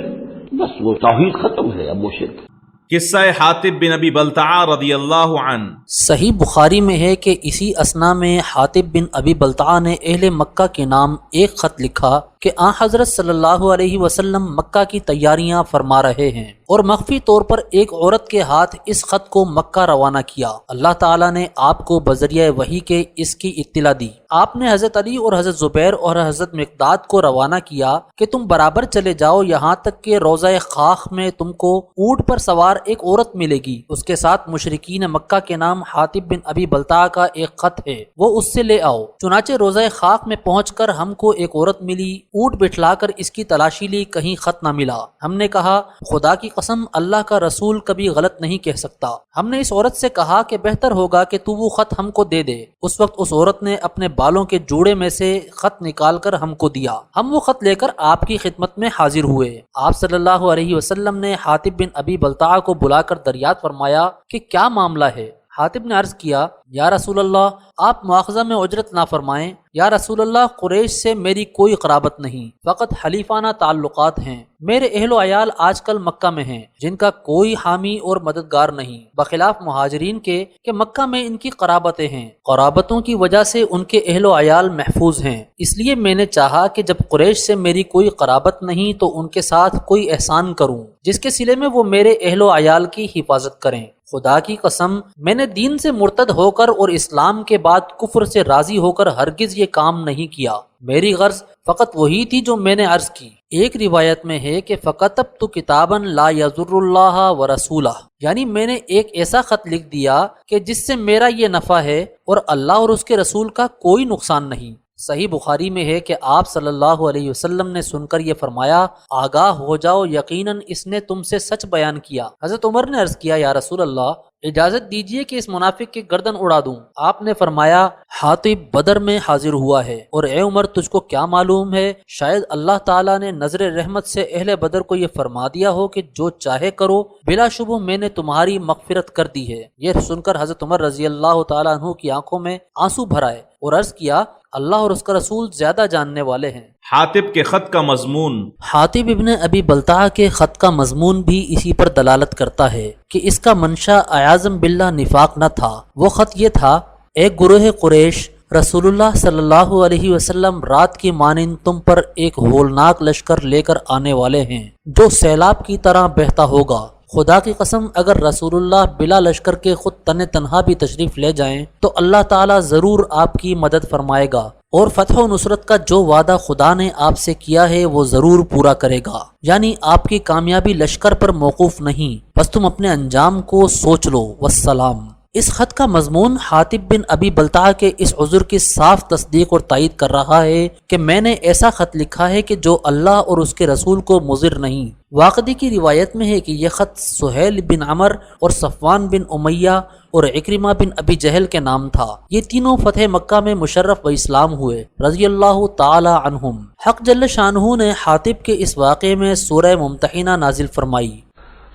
بس وہ توحید ختم ہے، اب وہ شرک ہے۔
قصہ حاطب بن ابی بلتعہ رضی اللہ عنہ۔
صحیح بخاری میں ہے کہ اسی اثنا میں حاطب بن ابی بلتعہ نے اہل مکہ کے نام ایک خط لکھا کہ آن حضرت صلی اللہ علیہ وسلم مکہ کی تیاریاں فرما رہے ہیں، اور مخفی طور پر ایک عورت کے ہاتھ اس خط کو مکہ روانہ کیا۔ اللہ تعالیٰ نے آپ کو بذریعہ وحی کے اس کی اطلاع دی۔ آپ نے حضرت علی اور حضرت زبیر اور حضرت مقداد کو روانہ کیا کہ تم برابر چلے جاؤ یہاں تک کہ روضہ خاخ میں تم کو اونٹ پر سوار ایک عورت ملے گی، اس کے ساتھ مشرکین مکہ کے نام حاطب بن ابی بلتعہ کا ایک خط ہے، وہ اس سے لے آؤ۔ چنانچہ روضہ خاخ میں پہنچ کر ہم کو ایک عورت ملی، اونٹ بٹھلا کر اس کی تلاشی لی، کہیں خط نہ ملا۔ ہم نے کہا خدا کی قسم اللہ کا رسول کبھی غلط نہیں کہہ سکتا۔ ہم نے اس عورت سے کہا کہ بہتر ہوگا کہ تو وہ خط ہم کو دے دے۔ اس وقت اس عورت نے اپنے بالوں کے جوڑے میں سے خط نکال کر ہم کو دیا۔ ہم وہ خط لے کر آپ کی خدمت میں حاضر ہوئے۔ آپ صلی اللہ علیہ وسلم نے حاطب بن ابی بلتعہ کو بلا کر دریافت فرمایا کہ کیا معاملہ ہے۔ حاتب نے عرض کیا یا رسول اللہ آپ مواخذہ میں اجرت نہ فرمائیں۔ یا رسول اللہ قریش سے میری کوئی قرابت نہیں، فقط حلیفانہ تعلقات ہیں۔ میرے اہل و عیال آج کل مکہ میں ہیں جن کا کوئی حامی اور مددگار نہیں، بخلاف مہاجرین کے کہ مکہ میں ان کی قرابتیں ہیں، قرابتوں کی وجہ سے ان کے اہل و عیال محفوظ ہیں۔ اس لیے میں نے چاہا کہ جب قریش سے میری کوئی قرابت نہیں تو ان کے ساتھ کوئی احسان کروں جس کے صلے میں وہ میرے اہل و عیال کی حفاظت کریں۔ خدا کی قسم میں نے دین سے مرتد ہو کر اور اسلام کے بعد کفر سے راضی ہو کر ہرگز یہ کام نہیں کیا۔ میری غرض فقط وہی تھی جو میں نے عرض کی۔ ایک روایت میں ہے کہ فَكَتَبْتُ كِتَابًا لَا يَضُرُّ اللَّهَ وَرَسُولَهُ، یعنی میں نے ایک ایسا خط لکھ دیا کہ جس سے میرا یہ نفع ہے اور اللہ اور اس کے رسول کا کوئی نقصان نہیں۔ صحیح بخاری میں ہے کہ آپ صلی اللہ علیہ وسلم نے سن کر یہ فرمایا آگاہ ہو جاؤ، یقیناً اس نے تم سے سچ بیان کیا۔ حضرت عمر نے عرض کیا یا رسول اللہ اجازت دیجئے کہ اس منافق کی گردن اڑا دوں۔ آپ نے فرمایا حاطب بدر میں حاضر ہوا ہے، اور اے عمر تجھ کو کیا معلوم ہے، شاید اللہ تعالیٰ نے نظر رحمت سے اہل بدر کو یہ فرما دیا ہو کہ جو چاہے کرو، بلا شبہ میں نے تمہاری مغفرت کر دی ہے۔ یہ سن کر حضرت عمر رضی اللہ تعالیٰ عنہ کی آنکھوں میں آنسو بھر آئے اور عرض کیا اللہ اور اس کا رسول زیادہ جاننے والے ہیں۔
حاتب کے خط کا مضمون۔
حاتب ابن ابی بلتعہ کے خط کا مضمون بھی اسی پر دلالت کرتا ہے کہ اس کا منشا اعاذم باللہ نفاق نہ تھا۔ وہ خط یہ تھا ایک گروہ قریش رسول اللہ صلی اللہ علیہ وسلم رات کی مانند تم پر ایک ہولناک لشکر لے کر آنے والے ہیں جو سیلاب کی طرح بہتا ہوگا۔ خدا کی قسم اگر رسول اللہ بلا لشکر کے خود تنہا بھی تشریف لے جائیں تو اللہ تعالیٰ ضرور آپ کی مدد فرمائے گا، اور فتح و نصرت کا جو وعدہ خدا نے آپ سے کیا ہے وہ ضرور پورا کرے گا، یعنی آپ کی کامیابی لشکر پر موقوف نہیں، بس تم اپنے انجام کو سوچ لو، والسلام۔ اس خط کا مضمون حاتب بن ابی بلتعہ کے اس عذر کی صاف تصدیق اور تائید کر رہا ہے کہ میں نے ایسا خط لکھا ہے کہ جو اللہ اور اس کے رسول کو مضر نہیں۔ واقعی کی روایت میں ہے کہ یہ خط سہیل بن عمر اور صفوان بن امیہ اور عکرمہ بن ابی جہل کے نام تھا۔ یہ تینوں فتح مکہ میں مشرف و اسلام ہوئے رضی اللہ تعالی عنہم۔ حق جل شانہ نے حاتب کے اس واقعے میں سورہ ممتحنہ نازل فرمائی۔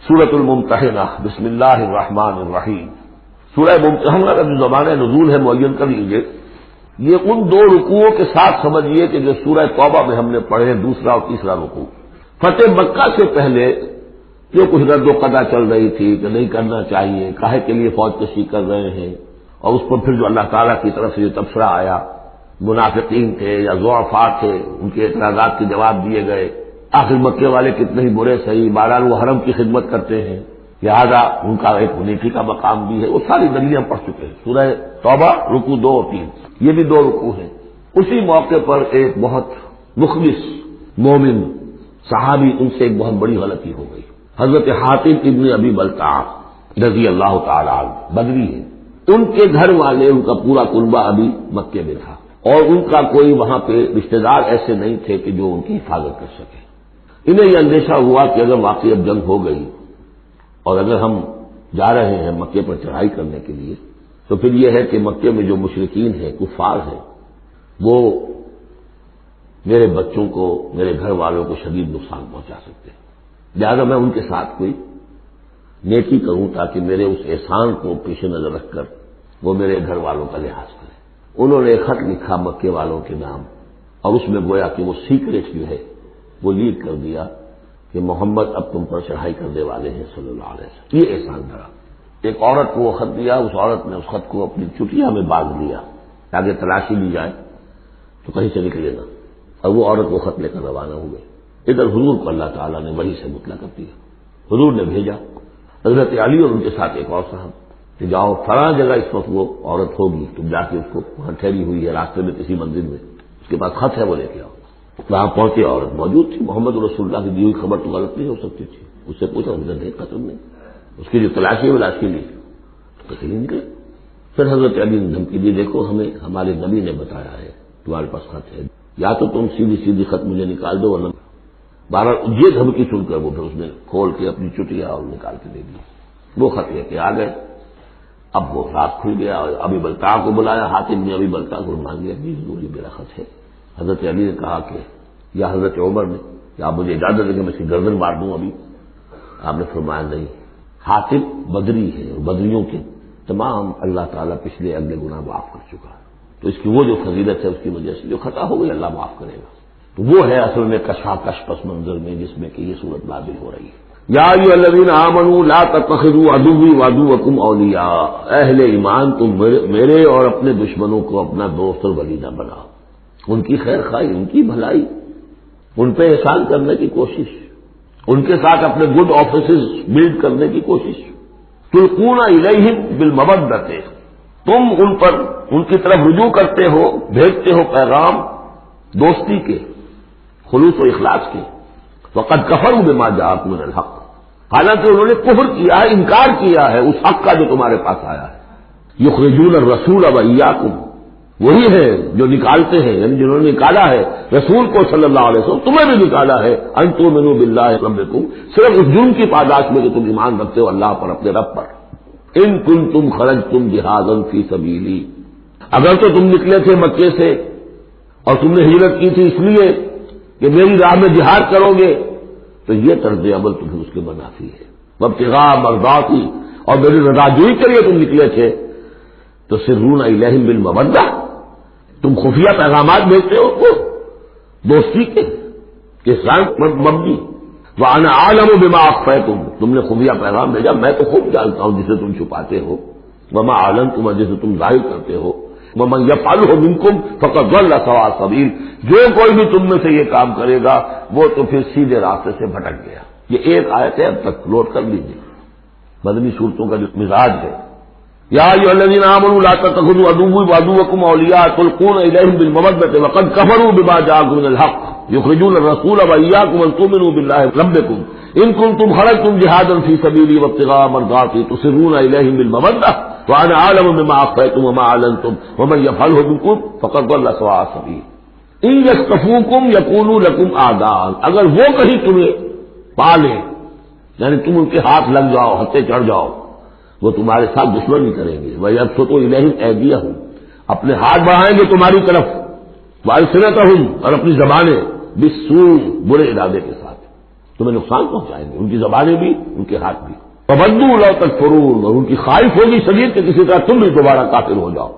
سورۃ الممتحنہ، بسم اللہ الرحمن الرحیم۔ سورہ ممتحنہ کا جو زمانہ نزول ہے معین کر لیجیے، یہ ان دو رکوعوں کے ساتھ سمجھیے کہ جو سورہ توبہ میں ہم نے پڑھے ہیں، دوسرا اور تیسرا رکوع۔ فتح مکہ سے پہلے جو کچھ رد و قضا چل رہی تھی کہ نہیں کرنا چاہیے، کاہے کے لیے فوج کشی کر رہے ہیں، اور اس پر پھر جو اللہ تعالیٰ کی طرف سے جو تبصرہ آیا، منافقین تھے یا ضعفاء تھے، ان کے اعتراضات کے جواب دیے گئے۔ آخر مکے والے کتنے ہی برے صحیح، بہرحال وہ حرم کی خدمت کرتے ہیں، لہذا ان کا ایک نیکی کا مقام بھی ہے۔ وہ ساری دلیلیں ہم پڑھ چکے ہیں۔ سورہ توبہ رکوع 2 اور 3، یہ بھی 2 رکوع ہیں۔ اسی موقع پر ایک بہت مخلص مومن صحابی، ان سے ایک بہت بڑی غلطی ہو گئی۔ حضرت حاتب ابن ابی بلتعہ رضی اللہ تعالی عنہ بدری ہیں، ان کے گھر والے، ان کا پورا کنبہ ابھی مکے میں تھا، اور ان کا کوئی وہاں پہ رشتہ دار ایسے نہیں تھے کہ جو ان کی حفاظت کر سکے۔ انہیں یہ اندیشہ ہوا کہ اگر واقعی اب جنگ ہو گئی اور اگر ہم جا رہے ہیں مکے پر چڑھائی کرنے کے لیے، تو پھر یہ ہے کہ مکے میں جو مشرکین ہیں، کفار ہیں، وہ میرے بچوں کو، میرے گھر والوں کو شدید نقصان پہنچا سکتے ہیں، لہذا میں ان کے ساتھ کوئی نیکی کروں تاکہ میرے اس احسان کو پیش نظر رکھ کر وہ میرے گھر والوں کا لحاظ کریں۔ انہوں نے ایک خط لکھا مکے والوں کے نام، اور اس میں گویا کہ وہ سیکریٹ جو ہے وہ لیک کر دیا کہ محمد اب تم پر چڑھائی کرنے والے ہیں صلی اللہ علیہ وسلم۔ یہ احسان دھرا۔ ایک عورت کو وہ خط دیا، اس عورت نے اس خط کو اپنی چٹیا میں باندھ لیا تاکہ تلاشی لی جائے تو کہیں سے نکلے نہ، اور وہ عورت وہ خط لے کر روانہ ہو گئی۔ ادھر حضور کو اللہ تعالیٰ نے وحی سے مطلع کر دیا۔ حضور نے بھیجا حضرت علی اور ان کے ساتھ ایک اور صاحب کہ جاؤ فلاں جگہ اس وقت وہ عورت ہوگی، تم جا کے اس کو وہاں ٹھہری ہوئی ہے راستے میں کسی مندر میں، اس کے پاس خط ہے، وہ لے کے آؤ۔ وہاں پہنچے، عورت موجود تھی، محمد رسول اللہ کی دی ہوئی خبر تو غلط نہیں ہو سکتی تھی۔ اس سے پوچھا، اس نے دیکھا تم نے؟ اس کی جو تلاشی ہے وہ تلاشی لی تو کہیں نہیں نکلے۔ پھر حضرت علی نے دھمکی دی، دیکھو ہمیں ہمارے نبی نے بتایا ہے تمہارے پاس خط ہے، یا تو تم سیدھی سیدھی خط مجھے نکال دو، ورنہ بہرحال یہ دھمکی سن کر وہ پھر اس نے کھول کے اپنی چٹیا اور نکال کے دے دی۔ وہ خط لے کے آ گئے۔ اب وہ رات کھل گیا اور ابی بلتعہ کو بلایا، حاتب نے ابی بلتعہ کو مان لیا کہ ضرور یہ میرا خط ہے۔ حضرت علی نے کہا کہ یا حضرت عمر نے کہ آپ مجھے اجازت دیں کہ میں اس کی گردن مار دوں ابھی؟ آپ نے فرمایا نہیں، حاتب بدری ہے اور بدریوں کے تمام اللہ تعالیٰ پچھلے اگلے گناہ معاف کر چکا ہے. تو اس کی وہ جو فضیلت ہے اس کی وجہ سے جو خطا ہو گئی اللہ معاف کرے گا. تو وہ ہے اصل میں کشاکش پس منظر میں جس میں کہ یہ صورت نازل ہو رہی ہے. یا ایھا الذین آمنوا لا تتخذوا عدوی وعدوکم اولیاء، اہل ایمان تم میرے اور اپنے دشمنوں کو اپنا دوست اور ولی نہ بناؤ. ان کی خیر خواہی، ان کی بھلائی، ان پہ احسان کرنے کی کوشش، ان کے ساتھ اپنے گڈ آفیسز بلڈ کرنے کی کوشش. تلقون الیہم بالمودۃ، تم ان پر ان کی طرف رجوع کرتے ہو، بھیجتے ہو پیغام دوستی کے، خلوص و اخلاص کے. وقد کفروا بما جاءکم من الحق، حالانکہ انہوں نے کفر کیا ہے، انکار کیا ہے اس حق کا جو تمہارے پاس آیا ہے. یخرجون الرسول وایاکم، وہی ہے جو نکالتے ہیں، یعنی جنہوں نے نکالا ہے رسول کو صلی اللہ علیہ وسلم، تمہیں بھی نکالا ہے ان تؤمنوا باللہ ربکم، صرف اس جرم کی پاداش میں کہ تم ایمان رکھتے ہو اللہ پر، اپنے رب پر. ان کنتم خرجتم جہادا فی سبیلی، اگر تو تم نکلے تھے مکے سے اور تم نے ہجرت کی تھی اس لیے کہ میری راہ میں جہاد کرو گے، تو یہ طرز عمل تمہیں اس کے منافی ہے. وابتغاء مرضاتی، اور میری رضاجوئی کے لیے تم نکلے تھے. تو سرون الیہم بالمودۃ، تم خفیہ پیغامات بھیجتے ہو کو دوستی کے احسان مبنی. وانا اعلم بما اخفیتم، تم نے خفیہ پیغام بھیجا، میں تو خوب جانتا ہوں جسے تم چھپاتے ہو. وما اعلنتم، جسے تم ظاہر کرتے ہو. ومن یفعلہ منکم فقد ضل سواء السبیل، جو کوئی بھی تم میں سے یہ کام کرے گا وہ تو پھر سیدھے راستے سے بھٹک گیا. یہ ایک آیت ہے، اب تک نوٹ کر لیجیے مدنی صورتوں کا جو مزاج ہے. یا ایھا الذین آمنوا لا تتخذوا عدوی وعدوکم اولیاء تلقون الیہم بالمودۃ وقد کفروا بما جاءکم من الحق یخرجون الرسول وایاکم ان تؤمنوا باللہ ربکم ان کنتم خرجتم جہادا فی سبیلی وابتغاء مرضاتی تسرون الیہم بالمودۃ وانا اعلم بما اخفیتم وما اعلنتم ومن یفعلہ منکم فقد ضل سواء السبیل. ان یثقفوکم یکونوا لکم اعداء، اگر وہ کہیں تمہیں پالیں، یعنی تم ان کے ہاتھ لگ جاؤ، ہتھے چڑھ جاؤ، وہ تمہارے ساتھ دشمنی کریں گے. وَيَبْسُطُوا إِلَيْهِمْ أَيْدِيَهُمْ، اپنے ہاتھ بڑھائیں گے تمہاری طرف. وَأَلْسِنَتَهُمْ، اور اپنی زبانیں بِالسُّوءِ، برے ارادے کے ساتھ تمہیں نقصان پہنچائیں گے، ان کی زبانیں بھی ان کے ہاتھ بھی. وَوَدُّوا لَوْ تَكْفُرُونَ، اور ان کی خواہش ہوگی شدید کہ کسی طرح تم بھی دوبارہ کافر ہو جاؤ.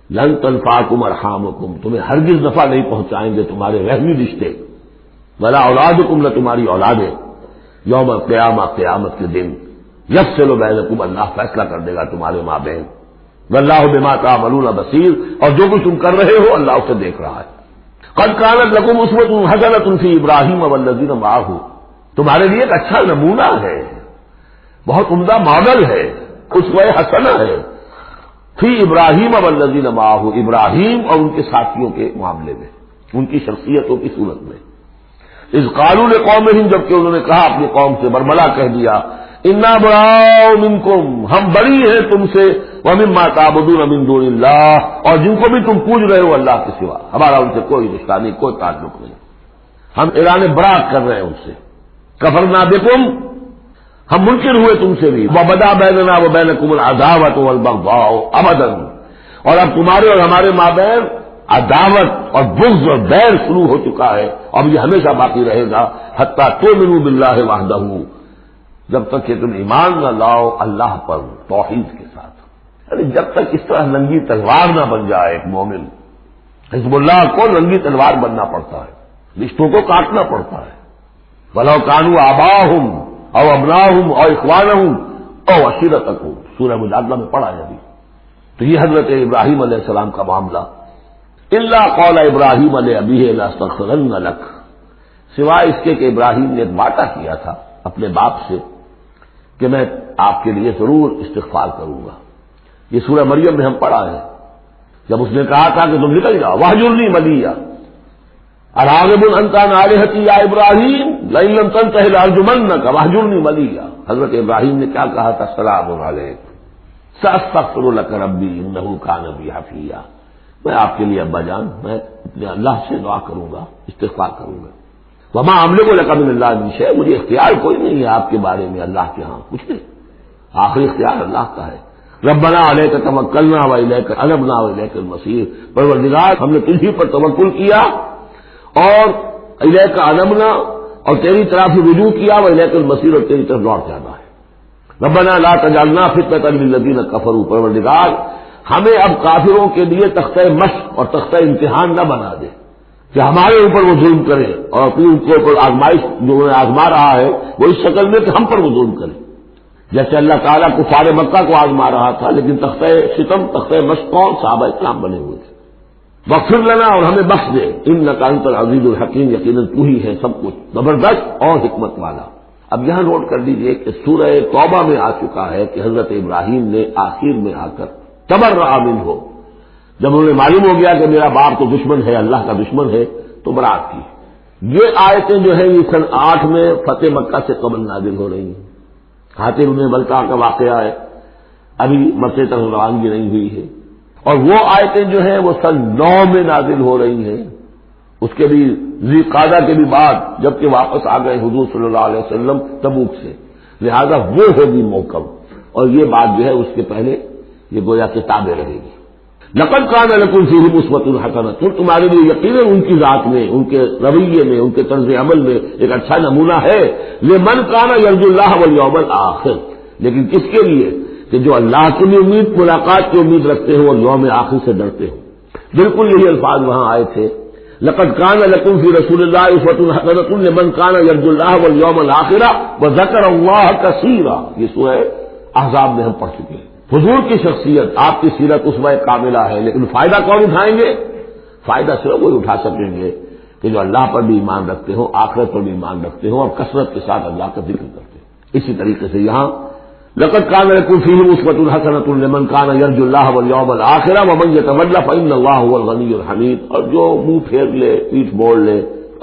لَن تَنفَعَكُمْ أَرْحَامُكُمْ، تمہیں ہرگز نفع نہیں پہنچائیں گے تمہارے رحمی رشتے. وَلَا أَوْلَادُكُمْ، نہ تمہاری اولادیں. یوم القیامہ، قیامت کے دن یفصل بینکم، اللہ فیصلہ کر دے گا تمہارے مابین. واللہ بما تعملون بصیر، اور جو کچھ تم کر رہے ہو اللہ اسے دیکھ رہا ہے. قد کانت لکم اسوۃ حسنۃ فی ابراہیم والذین معہ، تمہارے لیے ایک اچھا نمونہ ہے، بہت عمدہ ماڈل ہے، اسوہ حسنہ ہے. فی ابراہیم والذین معہ، ابراہیم اور ان کے ساتھیوں کے معاملے میں، ان کی شخصیتوں کی صورت میں. اذ قالوا لقومہم، جبکہ انہوں نے کہا اپنی قوم سے، برملا کہہ دیا، انا براء منکم، ہم بری ہیں تم سے، ومما تعبدون من دون اللہ، اور جن کو بھی تم پوج رہے ہو اللہ کے سوا، ہمارا ان سے کوئی رشتہ نہیں، کوئی تعلق نہیں، ہم اعلان براءت کر رہے ہیں ان سے. کفرنا بکم، ہم منکر ہوئے تم سے بھی. وبدا بیننا وبینکم العداوۃ والبغضاء ابدا، اور اب تمہارے اور ہمارے مابین عداوت اور بغض اور بیر شروع ہو چکا ہے، اب یہ ہمیشہ باقی رہے گا. حتی تؤمنوا باللہ وحدہ، جب تک کہ تم ایمان نہ لاؤ اللہ پر توحید کے ساتھ. یعنی جب تک اس طرح ننگی تلوار نہ بن جائے ایک مومن. حزب اللہ کو ننگی تلوار بننا پڑتا ہے، رشتوں کو کاٹنا پڑتا ہے. وَلَوْ كَانُوا آبَاءَهُمْ أَوْ أَبْنَاءَهُمْ أَوْ إِخْوَانَهُمْ أَوْ عَشِيرَتَهُمْ، سورہ مجادلہ میں پڑھا ہے ابھی. تو یہ حضرت ابراہیم علیہ السلام کا معاملہ. إِلَّا قَالَ إِبْرَاهِيمُ لِأَبِيهِ لَأَسْتَغْفِرَنَّ لَكَ، سوائے اس کے کہ ابراہیم نے ایک وعدہ کیا تھا اپنے باپ سے کہ میں آپ کے لیے ضرور استغفار کروں گا. یہ سورہ مریم میں ہم پڑھا ہے، جب اس نے کہا تھا کہ تم نکل جاؤ، واہجرنی ملیہ، اراغب انت عن آلہتی یا ابراہیم لئن لم تنتہ لارجمنک واہجرنی ملیہ. حضرت ابراہیم نے کیا کہا تھا؟ سلام علیک ساستغفر لک ربی انہ کان بی حفیہ، میں آپ کے لیے ابا جان میں اپنے اللہ سے دعا کروں گا، استغفار کروں گا. وما املک لک من اللہ من شیء، مجھے اختیار کوئی نہیں ہے آپ کے بارے میں اللہ کے ہاں کچھ نہیں، آخری اختیار اللہ کا ہے. ربنا علیک توکلنا والیک انبنا والیک المصیر، پروردگار ہم نے تجھی پر توکل کیا اور الیک انبنا، اور تیری طرف رجوع کیا، والیک المصیر، اور تیری طرف لوٹ جانا ہے. ربنا لا تجعلنا فتنة للذین کفروا، پروردگار ہمیں اب کافروں کے لیے تختہ مشق اور تختہ امتحان نہ بنا دے کہ ہمارے اوپر وہ ظلم کرے، اور اپنی ان کے اوپر آزمائش جو انہیں آزما رہا ہے وہ اس شکل میں کہ ہم پر وہ ظلم کرے، جیسے اللہ تعالیٰ کفار مکہ کو آزما رہا تھا، لیکن تختہ ستم تختہ مشق کون؟ صحابہ اکرام بنے ہوئے تھے۔ واغفر لنا، اور ہمیں بخش دے، انک انت العزیز الحکیم، یقیناً تو ہی ہے سب کچھ زبردست اور حکمت والا۔ اب یہاں نوٹ کر لیجئے کہ سورہ توبہ میں آ چکا ہے کہ حضرت ابراہیم نے آخر میں آ کر تبرأ منہ، جب انہیں معلوم ہو گیا کہ میرا باپ تو دشمن ہے، اللہ کا دشمن ہے، تو برات کی۔ یہ آیتیں جو ہیں یہ سن 8 میں فتح مکہ سے قبل نازل ہو رہی ہیں۔ حاطب بن بلتع کا واقعہ ہے، ابھی مکے تک روانگی نہیں ہوئی ہے، اور وہ آیتیں جو ہیں وہ سن 9 میں نازل ہو رہی ہیں، اس کے بھی ذی قعدہ کے بھی بعد، جبکہ واپس آ گئے حضور صلی اللہ علیہ وسلم تبوک سے، لہذا وہ ہوگی موقع، اور یہ بات جو ہے اس کے پہلے یہ گویا کتابیں رہے گی۔ لقد کان لکم فیہم اسوۃ حسنۃ، تمہارے لیے یقیناً ان کی ذات میں، ان کے رویے میں، ان کے طرز عمل میں ایک اچھا نمونہ ہے، لمن کان یرجو اللہ والیوم الآخر، لیکن کس کے لیے؟ کہ جو اللہ کی بھی امید، ملاقات کی امید رکھتے ہو اور یوم آخر سے ڈرتے ہو۔ بالکل یہی الفاظ وہاں آئے تھے، لقد کان لکم فی رسول اللہ اسوۃ حسنۃ لمن کان یرجو اللہ والیوم الآخر وذکر اللہ کثیرا، یہ سورہ احزاب میں ہم پڑھ چکے ہیں۔ حضور کی شخصیت، آپ کی سیرت اسوہ کاملہ ہے، لیکن فائدہ کون اٹھائیں گے؟ فائدہ صرف وہی اٹھا سکیں گے کہ جو اللہ پر بھی ایمان رکھتے ہوں، آخرت پر بھی ایمان رکھتے ہوں، اور کثرت کے ساتھ اللہ کا ذکر کرتے ہیں۔ اسی طریقے سے یہاں لقد کان لکم فیہم اسوۃ حسنۃ لمن کان یرجو اللہ والیوم الآخر ومن یتولی فإن اللہ هو الغنی الحمید، اور جو منہ پھیر لے، پیٹھ موڑ لے،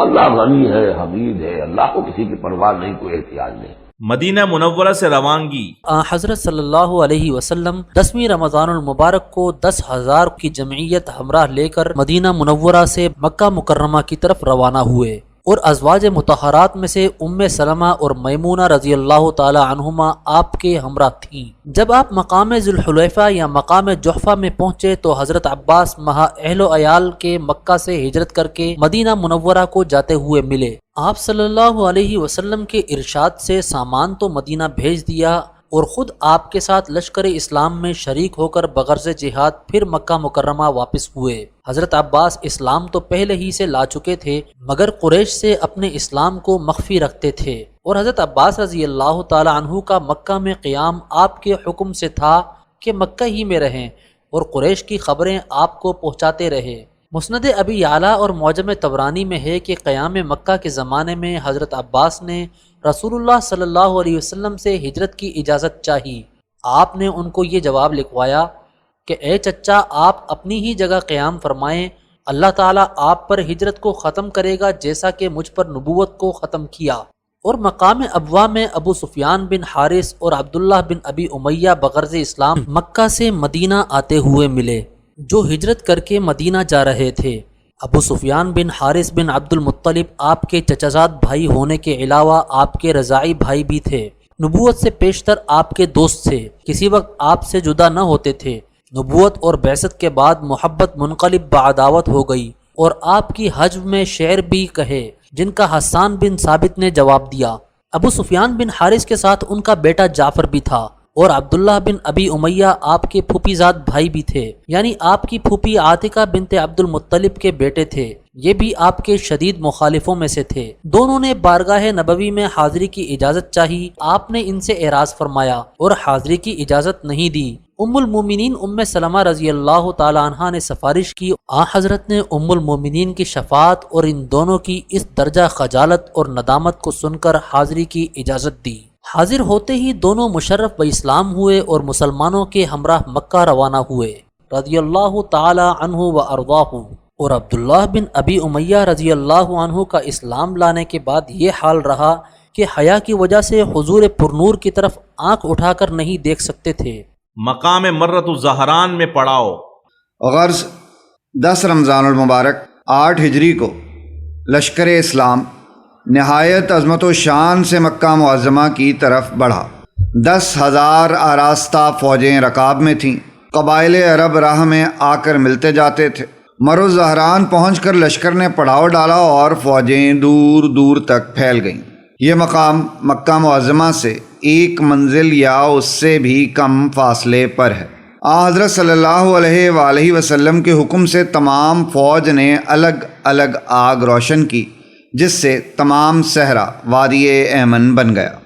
اللہ غنی ہے، حمید ہے، اللہ کو کسی کی پرواہ نہیں، کوئی احتیاج نہیں۔
مدینہ منورہ سے روانگی۔
حضرت صلی اللہ علیہ وسلم 10ویں رمضان المبارک کو 10,000 کی جمعیت ہمراہ لے کر مدینہ منورہ سے مکہ مکرمہ کی طرف روانہ ہوئے، اور ازواج مطہرات میں سے ام سلمہ اور میمونہ رضی اللہ تعالی عنہما آپ کے ہمراہ تھیں۔ جب آپ مقام ذوالحلیفہ یا مقام جحفہ میں پہنچے تو حضرت عباس مہا اہل و عیال کے مکہ سے ہجرت کر کے مدینہ منورہ کو جاتے ہوئے ملے۔ آپ صلی اللہ علیہ وسلم کے ارشاد سے سامان تو مدینہ بھیج دیا، اور خود آپ کے ساتھ لشکر اسلام میں شریک ہو کر بغرض جہاد پھر مکہ مکرمہ واپس ہوئے۔ حضرت عباس اسلام تو پہلے ہی سے لا چکے تھے، مگر قریش سے اپنے اسلام کو مخفی رکھتے تھے، اور حضرت عباس رضی اللہ تعالی عنہ کا مکہ میں قیام آپ کے حکم سے تھا کہ مکہ ہی میں رہیں، اور قریش کی خبریں آپ کو پہنچاتے رہے۔ مسند ابی یعلا اور معجم طبرانی میں ہے کہ قیام مکہ کے زمانے میں حضرت عباس نے رسول اللہ صلی اللہ علیہ وسلم سے ہجرت کی اجازت چاہی۔ آپ نے ان کو یہ جواب لکھوایا کہ اے چچا، آپ اپنی ہی جگہ قیام فرمائیں، اللہ تعالیٰ آپ پر ہجرت کو ختم کرے گا جیسا کہ مجھ پر نبوت کو ختم کیا۔ اور مقام ابوا میں ابو سفیان بن حارث اور عبداللہ بن ابی امیہ بغرض اسلام مکہ سے مدینہ آتے ہوئے ملے، جو ہجرت کر کے مدینہ جا رہے تھے۔ ابو سفیان بن حارث بن عبد المطلب آپ کے چچازاد بھائی ہونے کے علاوہ آپ کے رضاعی بھائی بھی تھے، نبوت سے پیشتر آپ کے دوست تھے، کسی وقت آپ سے جدا نہ ہوتے تھے۔ نبوت اور بعثت کے بعد محبت منقلب بعداوت ہو گئی، اور آپ کی حجب میں شعر بھی کہے جن کا حسان بن ثابت نے جواب دیا۔ ابو سفیان بن حارث کے ساتھ ان کا بیٹا جعفر بھی تھا، اور عبداللہ بن ابی امیہ آپ کے پھوپھی زاد بھائی بھی تھے، یعنی آپ کی پھوپھی عاتقہ بنت عبد المطلب کے بیٹے تھے، یہ بھی آپ کے شدید مخالفوں میں سے تھے۔ دونوں نے بارگاہ نبوی میں حاضری کی اجازت چاہی، آپ نے ان سے اعراض فرمایا اور حاضری کی اجازت نہیں دی۔ ام المومنین ام سلمہ رضی اللہ تعالی عنہا نے سفارش کی، حضرت نے ام المومنین کی شفاعت اور ان دونوں کی اس درجہ خجالت اور ندامت کو سن کر حاضری کی اجازت دی۔ حاضر ہوتے ہی دونوں مشرف و اسلام ہوئے اور مسلمانوں کے ہمراہ مکہ روانہ ہوئے، رضی اللہ تعالی عنہ و ارضاہ۔ اور عبداللہ بن ابی امیہ رضی اللہ عنہ کا اسلام لانے کے بعد یہ حال رہا کہ حیا کی وجہ سے حضور پرنور کی طرف آنکھ اٹھا کر نہیں دیکھ سکتے تھے۔
مقام مرۃ الزہران میں پڑاؤ۔
غرض 10 رمضان المبارک 8 ہجری کو لشکر اسلام نہایت عظمت و شان سے مکہ معظمہ کی طرف بڑھا۔ 10,000 آراستہ فوجیں رکاب میں تھیں، قبائل عرب راہ میں آ کر ملتے جاتے تھے۔ مرو زہران پہنچ کر لشکر نے پڑاؤ ڈالا اور فوجیں دور دور تک پھیل گئیں۔ یہ مقام مکہ معظمہ سے ایک منزل یا اس سے بھی کم فاصلے پر ہے۔ حضرت صلی اللہ علیہ وآلہ وسلم کے حکم سے تمام فوج نے الگ الگ آگ روشن کی، جس سے تمام صحرا وادی ایمن بن گیا۔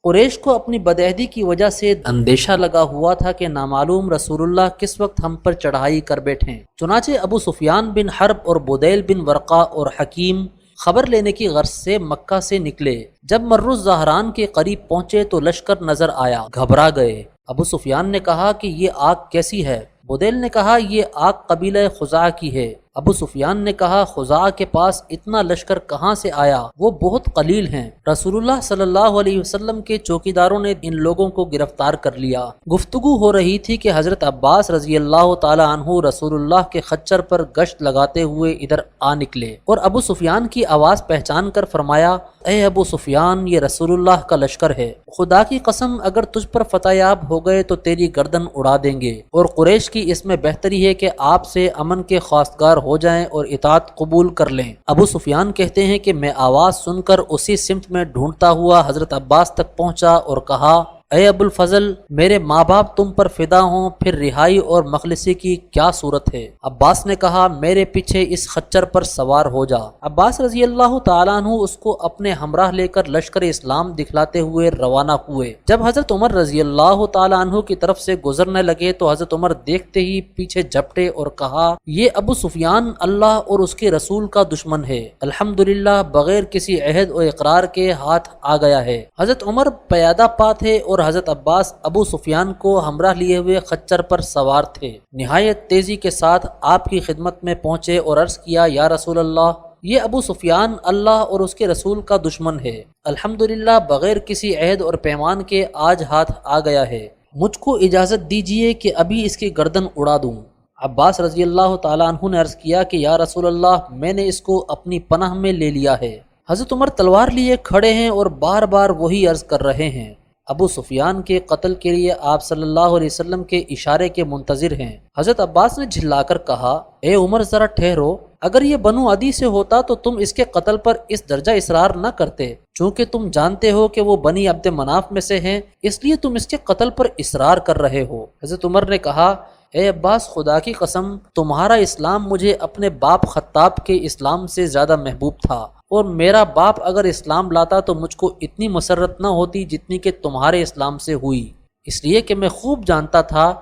قریش کو اپنی بدعہدی کی وجہ سے اندیشہ لگا ہوا تھا کہ نامعلوم رسول اللہ کس وقت ہم پر چڑھائی کر بیٹھیں۔ چنانچہ ابو سفیان بن حرب اور بدیل بن ورقہ اور حکیم خبر لینے کی غرض سے مکہ سے نکلے۔ جب مر الزہران کے قریب پہنچے تو لشکر نظر آیا، گھبرا گئے۔ ابو سفیان نے کہا کہ یہ آگ کیسی ہے؟ بدیل نے کہا یہ آگ قبیلہ خزاعہ کی ہے۔ ابو سفیان نے کہا خزاعہ کے پاس اتنا لشکر کہاں سے آیا؟ وہ بہت قلیل ہیں۔ رسول اللہ صلی اللہ علیہ وسلم کے چوکیداروں نے ان لوگوں کو گرفتار کر لیا۔ گفتگو ہو رہی تھی کہ حضرت عباس رضی اللہ تعالی عنہ رسول اللہ کے خچر پر گشت لگاتے ہوئے ادھر آ نکلے اور ابو سفیان کی آواز پہچان کر فرمایا، اے ابو سفیان، یہ رسول اللہ کا لشکر ہے۔ خدا کی قسم اگر تجھ پر فتح یاب ہو گئے تو تیری گردن اڑا دیں گے، اور قریش کی اس میں بہتری ہے کہ آپ سے امن کے خواستگار ہو جائیں اور اطاعت قبول کر لیں۔ ابو سفیان کہتے ہیں کہ میں آواز سن کر اسی سمت میں ڈھونڈتا ہوا حضرت عباس تک پہنچا اور کہا، اے ابو الفضل، میرے ماں باپ تم پر فدا ہوں، پھر رہائی اور مخلصی کی کیا صورت ہے؟ عباس نے کہا، میرے پیچھے اس خچر پر سوار ہو جا۔ عباس رضی اللہ تعالیٰ عنہ اس کو اپنے ہمراہ لے کر لشکر اسلام دکھلاتے ہوئے روانہ ہوئے۔ جب حضرت عمر رضی اللہ تعالیٰ عنہ کی طرف سے گزرنے لگے تو حضرت عمر دیکھتے ہی پیچھے جھپٹے اور کہا، یہ ابو سفیان اللہ اور اس کے رسول کا دشمن ہے، الحمدللہ بغیر کسی عہد و اقرار کے ہاتھ آ گیا ہے۔ حضرت عمر پیادہ پا تھے اور حضرت عباس ابو سفیان کو ہمراہ لیے ہوئے خچر پر سوار تھے۔ نہایت تیزی کے ساتھ آپ کی خدمت میں پہنچے اور عرض کیا، یا رسول اللہ، یہ ابو سفیان اللہ اور اس کے رسول کا دشمن ہے، الحمدللہ بغیر کسی عہد اور پیمان کے آج ہاتھ آ گیا ہے، مجھ کو اجازت دیجیے کہ ابھی اس کی گردن اڑا دوں۔ عباس رضی اللہ تعالیٰ عنہ نے عرض کیا کہ یا رسول اللہ، میں نے اس کو اپنی پناہ میں لے لیا ہے۔ حضرت عمر تلوار لیے کھڑے ہیں اور بار بار وہی عرض کر رہے ہیں۔ ابو سفیان کے قتل کے لیے آپ صلی اللہ علیہ وسلم کے اشارے کے منتظر ہیں۔ حضرت عباس نے جھلا کر کہا، اے عمر ذرا ٹھہرو، اگر یہ بنو عدی سے ہوتا تو تم اس کے قتل پر اس درجہ اصرار نہ کرتے، چونکہ تم جانتے ہو کہ وہ بنی عبد مناف میں سے ہیں، اس لیے تم اس کے قتل پر اصرار کر رہے ہو۔ حضرت عمر نے کہا، اے عباس، خدا کی قسم تمہارا اسلام مجھے اپنے باپ خطاب کے اسلام سے زیادہ محبوب تھا، اور میرا باپ اگر اسلام لاتا تو مجھ کو اتنی مسرت نہ ہوتی جتنی کہ تمہارے اسلام سے ہوئی، اس لیے کہ میں خوب جانتا تھا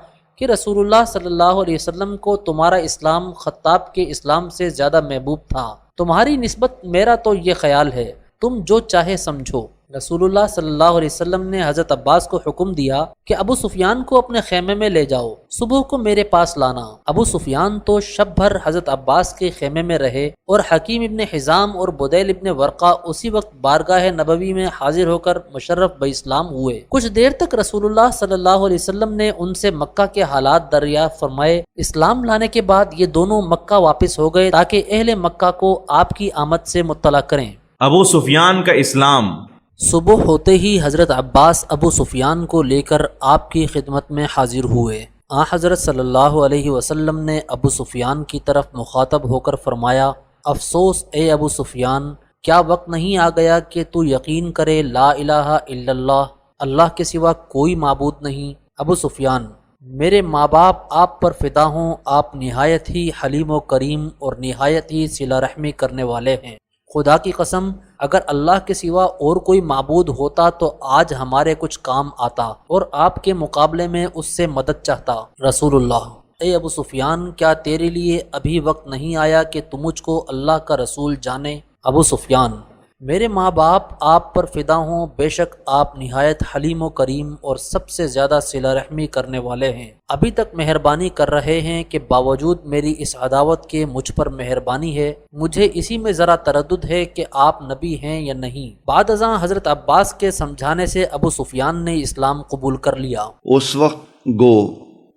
کہ رسول اللہ صلی اللہ علیہ وسلم کو تمہارا اسلام خطاب کے اسلام سے زیادہ محبوب تھا۔ تمہاری نسبت میرا تو یہ خیال ہے، تم جو چاہے سمجھو۔ رسول اللہ صلی اللہ علیہ وسلم نے حضرت عباس کو حکم دیا کہ ابو سفیان کو اپنے خیمے میں لے جاؤ، صبح کو میرے پاس لانا۔ ابو سفیان تو شب بھر حضرت عباس کے خیمے میں رہے اور حکیم ابن حزام اور بدیل ابن ورقہ اسی وقت بارگاہ نبوی میں حاضر ہو کر مشرف باسلام ہوئے۔ کچھ دیر تک رسول اللہ صلی اللہ علیہ وسلم نے ان سے مکہ کے حالات دریافت فرمائے۔ اسلام لانے کے بعد یہ دونوں مکہ واپس ہو گئے تاکہ اہل مکہ کو آپ کی آمد سے مطلع کریں۔
ابو سفیان کا اسلام۔
صبح ہوتے ہی حضرت عباس ابو سفیان کو لے کر آپ کی خدمت میں حاضر ہوئے۔ حضرت صلی اللہ علیہ وسلم نے ابو سفیان کی طرف مخاطب ہو کر فرمایا، افسوس اے ابو سفیان، کیا وقت نہیں آ گیا کہ تو یقین کرے لا الہ الا اللہ، اللہ کے سوا کوئی معبود نہیں؟ ابو سفیان، میرے ماں باپ آپ پر فدا ہوں، آپ نہایت ہی حلیم و کریم اور نہایت ہی صلہ رحمی کرنے والے ہیں۔ خدا کی قسم اگر اللہ کے سوا اور کوئی معبود ہوتا تو آج ہمارے کچھ کام آتا اور آپ کے مقابلے میں اس سے مدد چاہتا۔ رسول اللہ، اے ابو سفیان، کیا تیرے لیے ابھی وقت نہیں آیا کہ تو مجھ کو اللہ کا رسول جانے؟ ابو سفیان، میرے ماں باپ آپ پر فدا ہوں، بے شک آپ نہایت حلیم و کریم اور سب سے زیادہ صلہ رحمی کرنے والے ہیں۔ ابھی تک مہربانی کر رہے ہیں کہ باوجود میری اس عداوت کے مجھ پر مہربانی ہے، مجھے اسی میں ذرا تردد ہے کہ آپ نبی ہیں یا نہیں۔ بعد ازاں حضرت عباس کے سمجھانے سے ابو سفیان نے اسلام قبول کر لیا۔
اس وقت گو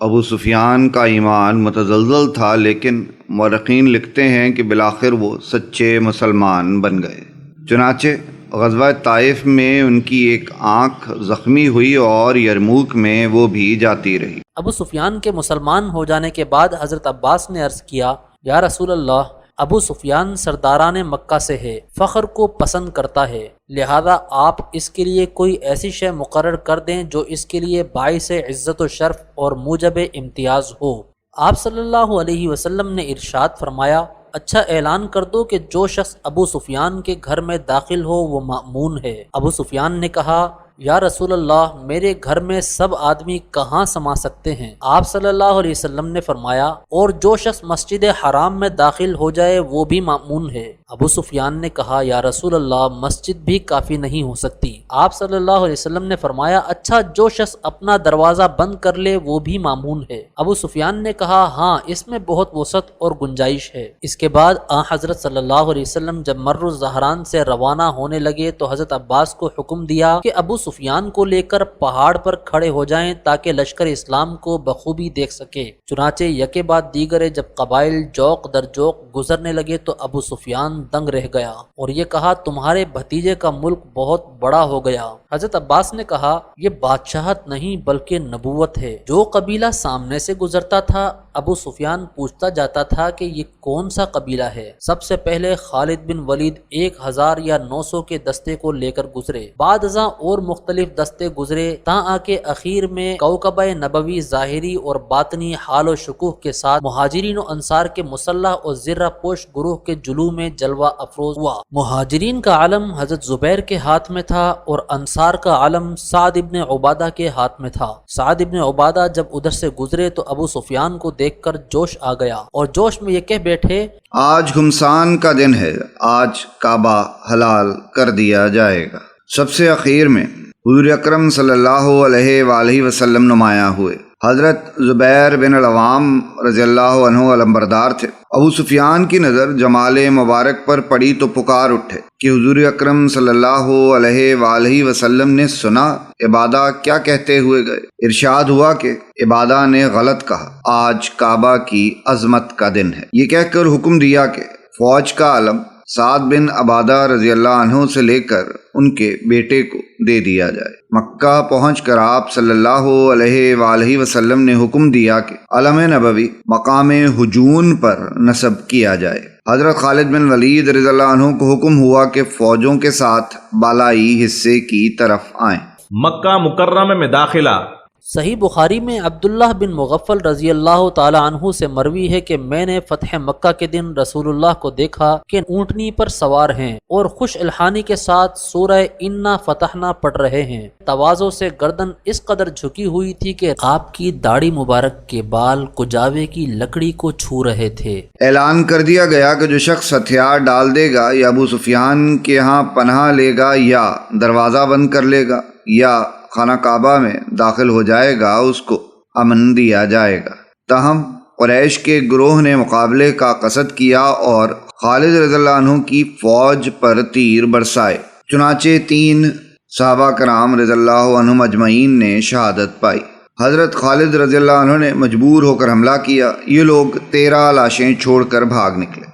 ابو سفیان کا ایمان متزلزل تھا، لیکن مورخین لکھتے ہیں کہ بالآخر وہ سچے مسلمان بن گئے۔ چنانچہ غزوہ طائف میں ان کی ایک آنکھ زخمی ہوئی اور یرموک میں وہ بھی جاتی رہی۔
ابو سفیان کے مسلمان ہو جانے کے بعد حضرت عباس نے عرض کیا، یا رسول اللہ، ابو سفیان سرداران مکہ سے ہے، فخر کو پسند کرتا ہے، لہذا آپ اس کے لیے کوئی ایسی شے مقرر کر دیں جو اس کے لیے باعث عزت و شرف اور موجب امتیاز ہو۔ آپ صلی اللہ علیہ وسلم نے ارشاد فرمایا، اچھا اعلان کر دو کہ جو شخص ابو سفیان کے گھر میں داخل ہو وہ مأمون ہے۔ ابو سفیان نے کہا، یا رسول اللہ، میرے گھر میں سب آدمی کہاں سما سکتے ہیں؟ آپ صلی اللہ علیہ وسلم نے فرمایا، اور جو شخص مسجد حرام میں داخل ہو جائے وہ بھی مأمون ہے۔ ابو سفیان نے کہا، یا رسول اللہ، مسجد بھی کافی نہیں ہو سکتی۔ آپ صلی اللہ علیہ وسلم نے فرمایا، اچھا جو شخص اپنا دروازہ بند کر لے وہ بھی مأمون ہے۔ ابو سفیان نے کہا، ہاں، اس میں بہت وسعت اور گنجائش ہے۔ اس کے بعد حضرت صلی اللہ علیہ وسلم جب مر الزہران سے روانہ ہونے لگے تو حضرت عباس کو حکم دیا کہ ابو سفیان کو لے کر پہاڑ پر کھڑے ہو جائیں تاکہ لشکر اسلام کو بخوبی دیکھ سکے۔ چنانچہ یکے بعد دیگرے جب قبائل جوق در جوق گزرنے لگے تو ابو سفیان دنگ رہ گیا اور یہ کہا، تمہارے بھتیجے کا ملک بہت بڑا ہو گیا۔ حضرت عباس نے کہا، یہ بادشاہت نہیں بلکہ نبوت ہے۔ جو قبیلہ سامنے سے گزرتا تھا ابو سفیان پوچھتا جاتا تھا کہ یہ کون سا قبیلہ ہے۔ سب سے پہلے خالد بن ولید 1000 یا 900 کے دستے کو لے کر گزرے، بعد ازاں اور مختلف دستے گزرے، تاں آ کے اخیر میں کوکبہ نبوی ظاہری اور باطنی حال و شکوہ کے ساتھ مہاجرین و انصار کے مسلح اور زرہ پوش گروہ کے جلوہ میں جلوہ افروز ہوا۔ مہاجرین کا علم حضرت زبیر کے ہاتھ میں تھا اور انصار کا علم سعد ابن عبادہ کے ہاتھ میں تھا۔ سعد ابن عبادہ جب ادھر سے گزرے تو ابو سفیان کو دیکھ کر جوش آ گیا اور جوش میں یہ کہہ بیٹھے،
آج گھمسان کا دن ہے، آج کعبہ حلال کر دیا جائے گا۔ سب سے اخیر میں حضور اکرم صلی اللہ علیہ وآلہ وسلم نمایاں ہوئے۔ حضرت زبیر بن العوام رضی اللہ عنہ علمبردار تھے۔ ابو سفیان کی نظر جمال مبارک پر پڑی تو پکار اٹھے کہ حضور اکرم صلی اللہ علیہ وآلہ وسلم نے سنا عبادہ کیا کہتے ہوئے گئے۔ ارشاد ہوا کہ عبادہ نے غلط کہا، آج کعبہ کی عظمت کا دن ہے۔ یہ کہہ کر حکم دیا کہ فوج کا علم سعد بن عبادہ رضی اللہ عنہ سے لے کر ان کے بیٹے کو دے دیا جائے۔ مکہ پہنچ کر آپ صلی اللہ علیہ وآلہ وسلم نے حکم دیا کہ علم نبوی مقام ہجون پر نصب کیا جائے۔ حضرت خالد بن ولید رضی اللہ عنہ کو حکم ہوا کہ فوجوں کے ساتھ بالائی حصے کی طرف آئیں۔
مکہ مکرمہ میں داخلہ۔
صحیح بخاری میں عبداللہ بن مغفل رضی اللہ تعالی عنہ سے مروی ہے کہ میں نے فتح مکہ کے دن رسول اللہ کو دیکھا کہ اونٹنی پر سوار ہیں اور خوش الحانی کے ساتھ سورہ انا فتحنا پڑھ رہے ہیں۔ تواضع سے گردن اس قدر جھکی ہوئی تھی کہ آپ کی داڑھی مبارک کے بال کجاوے کی لکڑی کو چھو رہے تھے۔
اعلان کر دیا گیا کہ جو شخص ہتھیار ڈال دے گا یا ابو سفیان کے ہاں پناہ لے گا یا دروازہ بند کر لے گا یا خانہ کعبہ میں داخل ہو جائے گا اس کو امن دیا جائے گا۔ تاہم قریش کے گروہ نے مقابلے کا قصد کیا اور خالد رضی اللہ عنہ کی فوج پر تیر برسائے، چنانچہ 3 صحابہ کرام رضی اللہ عنہم اجمعین نے شہادت پائی۔ حضرت خالد رضی اللہ عنہ نے مجبور ہو کر حملہ کیا۔ یہ لوگ 13 لاشیں چھوڑ کر بھاگ نکلے۔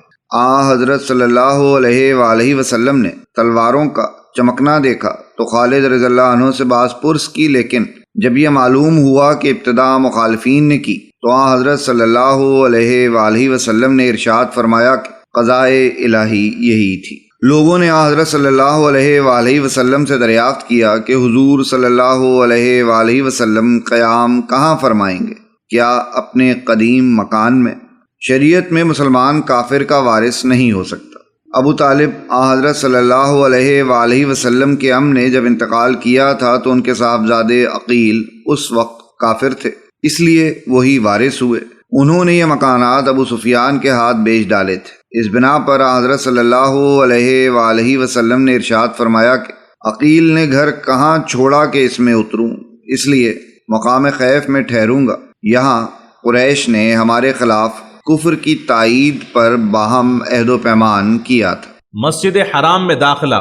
حضرت صلی اللہ علیہ وآلہ وسلم نے تلواروں کا چمکنا دیکھا تو خالد رضی اللہ عنہ سے باز پرس کی، لیکن جب یہ معلوم ہوا کہ ابتدا مخالفین نے کی تو حضرت صلی اللہ علیہ وآلہ وسلم نے ارشاد فرمایا کہ قضائے الہی یہی تھی۔ لوگوں نے حضرت صلی اللہ علیہ وآلہ وسلم سے دریافت کیا کہ حضور صلی اللہ علیہ وآلہ وسلم قیام کہاں فرمائیں گے؟ کیا اپنے قدیم مکان میں؟ شریعت میں مسلمان کافر کا وارث نہیں ہو سکتا۔ ابو طالب حضرت صلی اللہ علیہ وآلہ وسلم کے عم نے جب انتقال کیا تھا تو ان کے صاحبزادے عقیل اس وقت کافر تھے، اس لیے وہی وارث ہوئے۔ انہوں نے یہ مکانات ابو سفیان کے ہاتھ بیچ ڈالے تھے۔ اس بنا پر حضرت صلی اللہ علیہ وآلہ وسلم نے ارشاد فرمایا کہ عقیل نے گھر کہاں چھوڑا کہ اس میں اتروں، اس لیے مقام خیف میں ٹھہروں گا۔ یہاں قریش نے ہمارے خلاف کفر کی تائید پر باہم عہد و پیمان کیا تھا۔
مسجد حرام میں داخلہ۔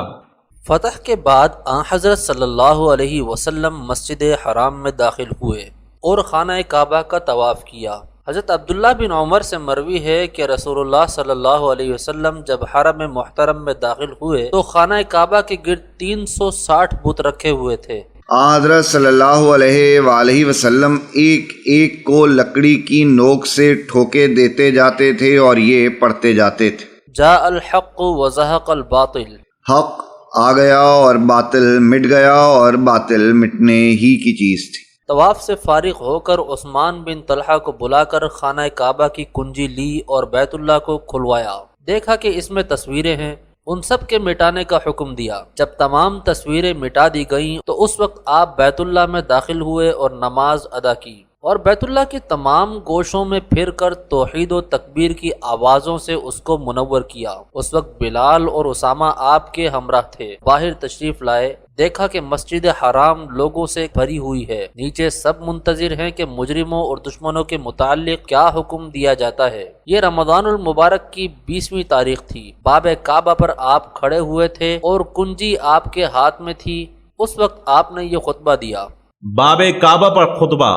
فتح کے بعد حضرت صلی اللہ علیہ وسلم مسجد حرام میں داخل ہوئے اور خانہ کعبہ کا طواف کیا۔ حضرت عبداللہ بن عمر سے مروی ہے کہ رسول اللہ صلی اللہ علیہ وسلم جب حرم محترم میں داخل ہوئے تو خانہ کعبہ کے گرد 360 بت رکھے ہوئے تھے۔
حضرت صلی اللہ علیہ وآلہ وسلم ایک ایک کو لکڑی کی نوک سے ٹھوکے دیتے جاتے تھے اور یہ پڑھتے جاتے تھے،
جاء الحق وزهق الباطل،
حق آ گیا اور باطل مٹ گیا، اور باطل مٹنے ہی کی چیز تھی۔
طواف سے فارغ ہو کر عثمان بن طلحہ کو بلا کر خانہ کعبہ کی کنجی لی اور بیت اللہ کو کھلوایا۔ دیکھا کہ اس میں تصویریں ہیں، ان سب کے مٹانے کا حکم دیا۔ جب تمام تصویریں مٹا دی گئیں تو اس وقت آپ بیت اللہ میں داخل ہوئے اور نماز ادا کی، اور بیت اللہ کے تمام گوشوں میں پھر کر توحید و تکبیر کی آوازوں سے اس کو منور کیا۔ اس وقت بلال اور اسامہ آپ کے ہمراہ تھے۔ باہر تشریف لائے، دیکھا کہ مسجد حرام لوگوں سے بھری ہوئی ہے، نیچے سب منتظر ہیں کہ مجرموں اور دشمنوں کے متعلق کیا حکم دیا جاتا ہے۔ یہ رمضان المبارک کی 20ویں تاریخ تھی۔ باب کعبہ پر آپ کھڑے ہوئے تھے اور کنجی آپ کے ہاتھ میں تھی۔ اس وقت آپ نے یہ خطبہ دیا:
باب کعبہ پر خطبہ۔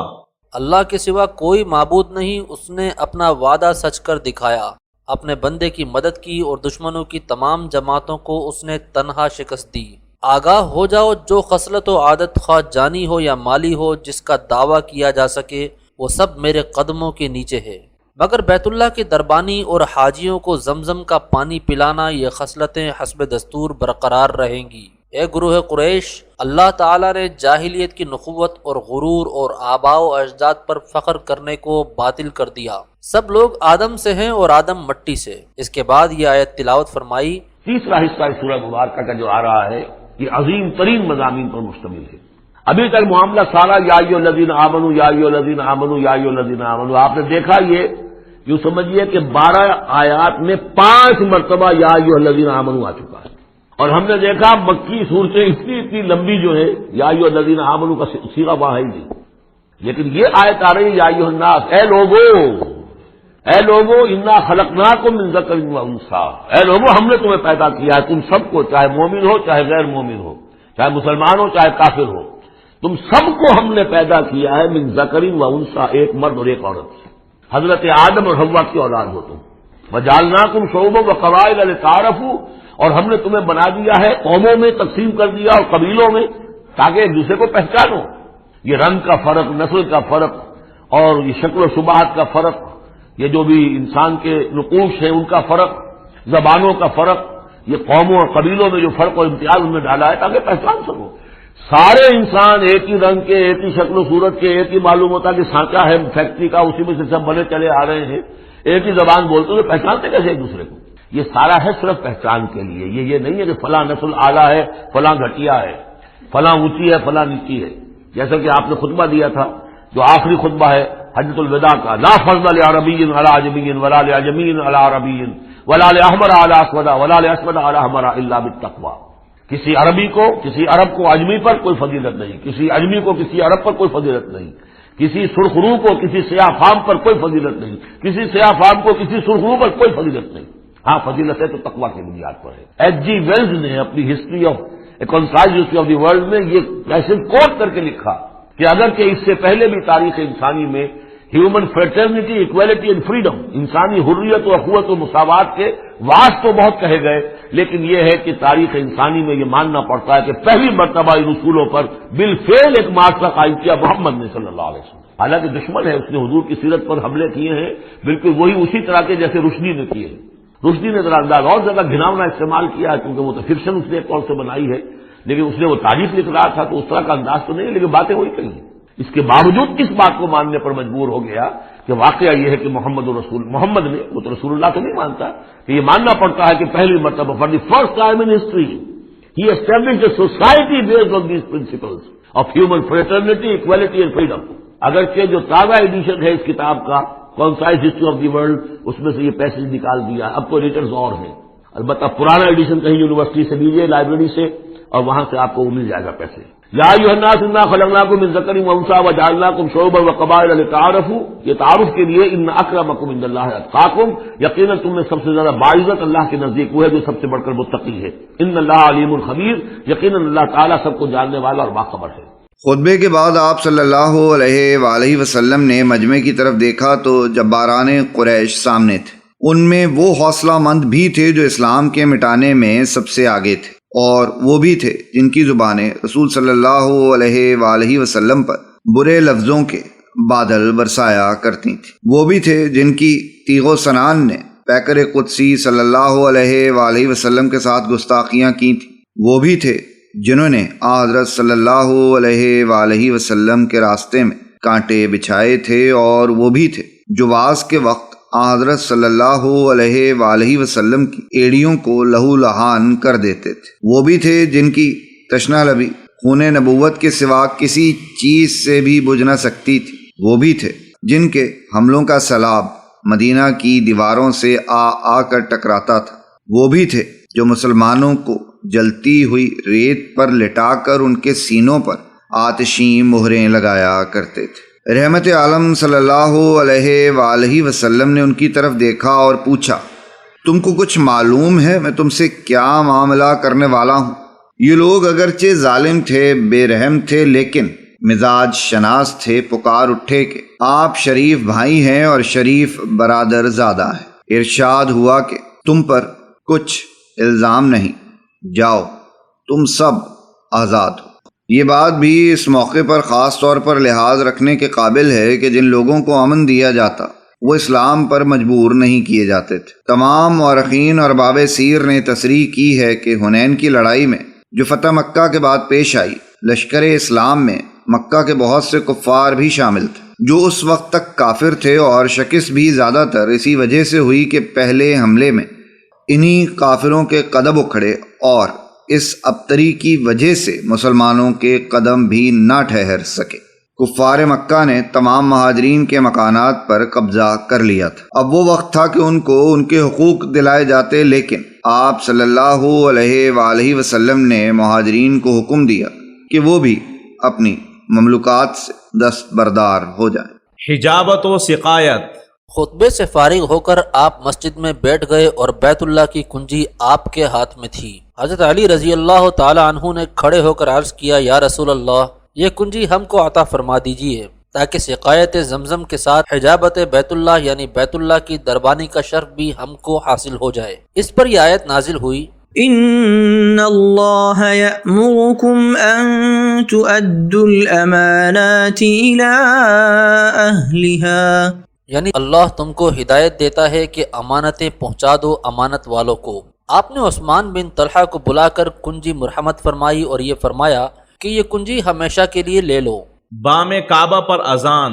اللہ کے سوا کوئی معبود نہیں، اس نے اپنا وعدہ سچ کر دکھایا، اپنے بندے کی مدد کی اور دشمنوں کی تمام جماعتوں کو اس نے تنہا شکست دی۔ آگاہ ہو جاؤ، جو خصلت و عادت خواہ جانی ہو یا مالی ہو جس کا دعویٰ کیا جا سکے، وہ سب میرے قدموں کے نیچے ہے، مگر بیت اللہ کے دربانی اور حاجیوں کو زمزم کا پانی پلانا، یہ خصلتیں حسب دستور برقرار رہیں گی۔ اے گروہ قریش، اللہ تعالیٰ نے جاہلیت کی نخوت اور غرور اور آباء و اجداد پر فخر کرنے کو باطل کر دیا۔ سب لوگ آدم سے ہیں اور آدم مٹی سے۔ اس کے بعد یہ آیت تلاوت فرمائی۔
تیسرا حصہ اس سورہ مبارکہ کا جو آ رہا ہے یہ عظیم ترین مضامین پر مشتمل ہے۔ ابھی تک معاملہ سارا یا ایھا الذین آمنوا یا ایھا الذین آمنوا یا ایھا الذین آمنوا، آپ نے دیکھا یہ یوں سمجھیے کہ 12 آیات میں 5 مرتبہ یا ایھا الذین آمنوا آ چکا ہے، اور ہم نے دیکھا مکی صورتیں اتنی لمبی جو ہے یا ایھا الذین آمنوا کا صیغہ وہاں ہے ہی نہیں، لیکن یہ آیت آ رہی ہے یا ایھا الناس، اے لوگو انا خلقناکم من ذکر و انثی، اے لوگو ہم نے تمہیں پیدا کیا ہے، تم سب کو، چاہے مومن ہو چاہے غیر مومن ہو، چاہے مسلمان ہو چاہے کافر ہو، تم سب کو ہم نے پیدا کیا ہے من ذکر و انثی، ایک مرد اور ایک عورت سے۔ حضرت آدم اور حوا کی اولاد ہو تم۔ وجعلناکم شعوبا وقبائل لتعارفوا، اور ہم نے تمہیں بنا دیا ہے، قوموں میں تقسیم کر دیا اور قبیلوں میں، تاکہ ایک دوسرے کو پہچانو۔ یہ رنگ کا فرق، نسل کا فرق، اور یہ شکل و شباہت کا فرق، یہ جو بھی انسان کے نقوش ہیں ان کا فرق، زبانوں کا فرق، یہ قوموں اور قبیلوں میں جو فرق اور امتیاز ان میں ڈالا ہے تاکہ پہچان سکو۔ سارے انسان ایک ہی رنگ کے، ایک ہی شکل و صورت کے، ایک ہی معلوم ہوتا کہ سانچہ ہے فیکٹری کا، اسی میں سے سب بنے چلے آ رہے ہیں، ایک ہی زبان بولتے تو پہچانتے کیسے ایک دوسرے کو؟ یہ سارا ہے صرف پہچان کے لیے، یہ نہیں ہے کہ فلاں نسل اعلیٰ ہے، فلاں گھٹیا ہے، فلاں اونچی ہے، فلاں نیچی ہے۔ جیسا کہ آپ نے خطبہ دیا تھا، جو آخری خطبہ ہے حجۃ الوداع کا، لا فضل لعربی علی عجمی ولا لعجمی علی عربی ولا لاحمر علی اسود ولا لاسود علی احمر الا بالتقوی۔ کسی عربی کو، کسی عرب کو اجمی پر کوئی فضیلت نہیں، کسی اجمی کو کسی عرب پر کوئی فضیلت نہیں، کسی سرخ رو کو کسی سیاہ فام پر کوئی فضیلت نہیں، کسی سیاہ فام کو کسی سرخ رو پر کوئی فضیلت نہیں۔ ہاں فضیلت ہے تو تقویٰ کی بنیاد پر ہے۔ ایچ جی ویلز نے اپنی history of concise history of the world میں یہ ایسے کوٹ کر کے لکھا کہ اگر کہ اس سے پہلے بھی تاریخ انسانی میں human fraternity, equality and freedom, انسانی حریت و اخوت و مساوات کے واس تو بہت کہے گئے، لیکن یہ ہے کہ تاریخ انسانی میں یہ ماننا پڑتا ہے کہ پہلی مرتبہ ان اصولوں پر بالفعل ایک معاشرہ قائم کیا محمد نے صلی اللہ علیہ وسلم۔ حالانکہ دشمن ہے، اس نے حضور کی سیرت پر حملے کیے ہیں بالکل وہی اسی طرح کے جیسے رشدی نے کیے ہیں۔ رشدی نے ذرا انداز اور زیادہ گھناؤنا استعمال کیا ہے، کیونکہ وہ تو فکشن اس نے ایک طور سے بنائی ہے، لیکن اس نے وہ تاریخ لکھ رہا تھا تو اس طرح کا انداز تو نہیں ہے، لیکن باتیں وہی کہی ہیں۔ اس کے باوجود کس بات کو ماننے پر مجبور ہو گیا کہ واقعہ یہ ہے کہ محمد نے، وہ تو رسول اللہ تو نہیں مانتا، کہ یہ ماننا پڑتا ہے کہ پہلی مرتبہ for the first time in history ہی established a society based on these principles of human fraternity, equality and freedom. اگرچہ جو تازہ ایڈیشن ہے اس کتاب کا concise history of the world, اس میں سے یہ پیسج نکال دیا، اب تو ایڈیٹرز اور ہیں، البتہ پرانا ایڈیشن کہیں یونیورسٹی سے لیجیے، لائبریری سے، اور وہاں سے آپ کو مل جائے گا پیسے۔ یا ایھا الناس انا خلقناکم من ذکر و انثی وجعلناکم شعوبا وقبائل لتعارفوا، یہ تعارف کے لیے، ان اکرمکم عند اللہ اتقاکم، یقیناً تم میں سب سے زیادہ باعزت اللہ کے نزدیک وہ ہے جو سب سے بڑھ کر متقی ہے۔ ان اللہ علیم خبیر، یقیناً اللہ تعالیٰ سب کو جاننے والا اور باخبر ہے۔
خطبے کے بعد آپ صلی اللہ علیہ وآلہ وسلم نے مجمع کی طرف دیکھا تو جباران قریش سامنے تھے۔ ان میں وہ حوصلہ مند بھی تھے جو اسلام کے مٹانے میں سب سے آگے تھے، اور وہ بھی تھے جن کی زبانیں رسول صلی اللہ علیہ وآلہ وسلم پر برے لفظوں کے بادل برسایا کرتی تھیں۔ وہ بھی تھے جن کی تیغ و سنان نے پیکر قدسی صلی اللہ علیہ وآلہ وسلم کے ساتھ گستاخیاں کی تھیں، وہ بھی تھے جنہوں نے حضرت صلی اللہ علیہ وآلہ وسلم کے راستے میں کانٹے بچھائے تھے، اور وہ بھی تھے جو واز کے وقت حضرت صلی اللہ علیہ وآلہ وسلم کی ایڑیوں کو لہو لہان کر دیتے تھے، وہ بھی تھے جن کی تشنہ لبی خون نبوت کے سوا کسی چیز سے بھی بجھ نہ سکتی تھی، وہ بھی تھے جن کے حملوں کا سیلاب مدینہ کی دیواروں سے آ کر ٹکراتا تھا، وہ بھی تھے جو مسلمانوں کو جلتی ہوئی ریت پر لٹا کر ان کے سینوں پر آتشیں مہریں لگایا کرتے تھے۔ رحمت عالم صلی اللہ علیہ وآلہ وسلم نے ان کی طرف دیکھا اور پوچھا، تم کو کچھ معلوم ہے میں تم سے کیا معاملہ کرنے والا ہوں؟ یہ لوگ اگرچہ ظالم تھے، بے رحم تھے، لیکن مزاج شناس تھے۔ پکار اٹھے کہ آپ شریف بھائی ہیں اور شریف برادر زادہ ہیں۔ ارشاد ہوا کہ تم پر کچھ الزام نہیں، جاؤ تم سب آزاد ہو۔ یہ بات بھی اس موقع پر خاص طور پر لحاظ رکھنے کے قابل ہے کہ جن لوگوں کو امن دیا جاتا وہ اسلام پر مجبور نہیں کیے جاتے تھے۔ تمام مورخین اور باب سیر نے تصریح کی ہے کہ حنین کی لڑائی میں جو فتح مکہ کے بعد پیش آئی، لشکر اسلام میں مکہ کے بہت سے کفار بھی شامل تھے جو اس وقت تک کافر تھے، اور شکست بھی زیادہ تر اسی وجہ سے ہوئی کہ پہلے حملے میں انہی کافروں کے قدم اکھڑے، اور اس ابتری کی وجہ سے مسلمانوں کے قدم بھی نہ ٹھہر سکے۔ کفار مکہ نے تمام مہاجرین کے مکانات پر قبضہ کر لیا تھا۔ اب وہ وقت تھا کہ ان کو ان کے حقوق دلائے جاتے، لیکن آپ صلی اللہ علیہ وآلہ وسلم نے مہاجرین کو حکم دیا کہ وہ بھی اپنی مملوکات سے دستبردار ہو جائیں۔
حجابت و سقایت۔
خطبے سے فارغ ہو کر آپ مسجد میں بیٹھ گئے اور بیت اللہ کی کنجی آپ کے ہاتھ میں تھی۔ حضرت علی رضی اللہ تعالی عنہ نے کھڑے ہو کر عرض کیا، یا رسول اللہ، یہ کنجی ہم کو عطا فرما دیجیے تاکہ سقایت زمزم کے ساتھ حجابت بیت اللہ یعنی بیت اللہ کی دربانی کا شرف بھی ہم کو حاصل ہو جائے۔ اس پر یہ آیت نازل ہوئی،
ان اللہ یأمرکم ان تؤدوا الامانات الى اہلها،
یعنی اللہ تم کو ہدایت دیتا ہے کہ امانتیں پہنچا دو امانت والوں کو۔ آپ نے عثمان بن طلحہ کو بلا کر کنجی مرحمت فرمائی اور یہ فرمایا کہ یہ کنجی ہمیشہ کے لیے لے لو۔
بام کعبہ پر اذان۔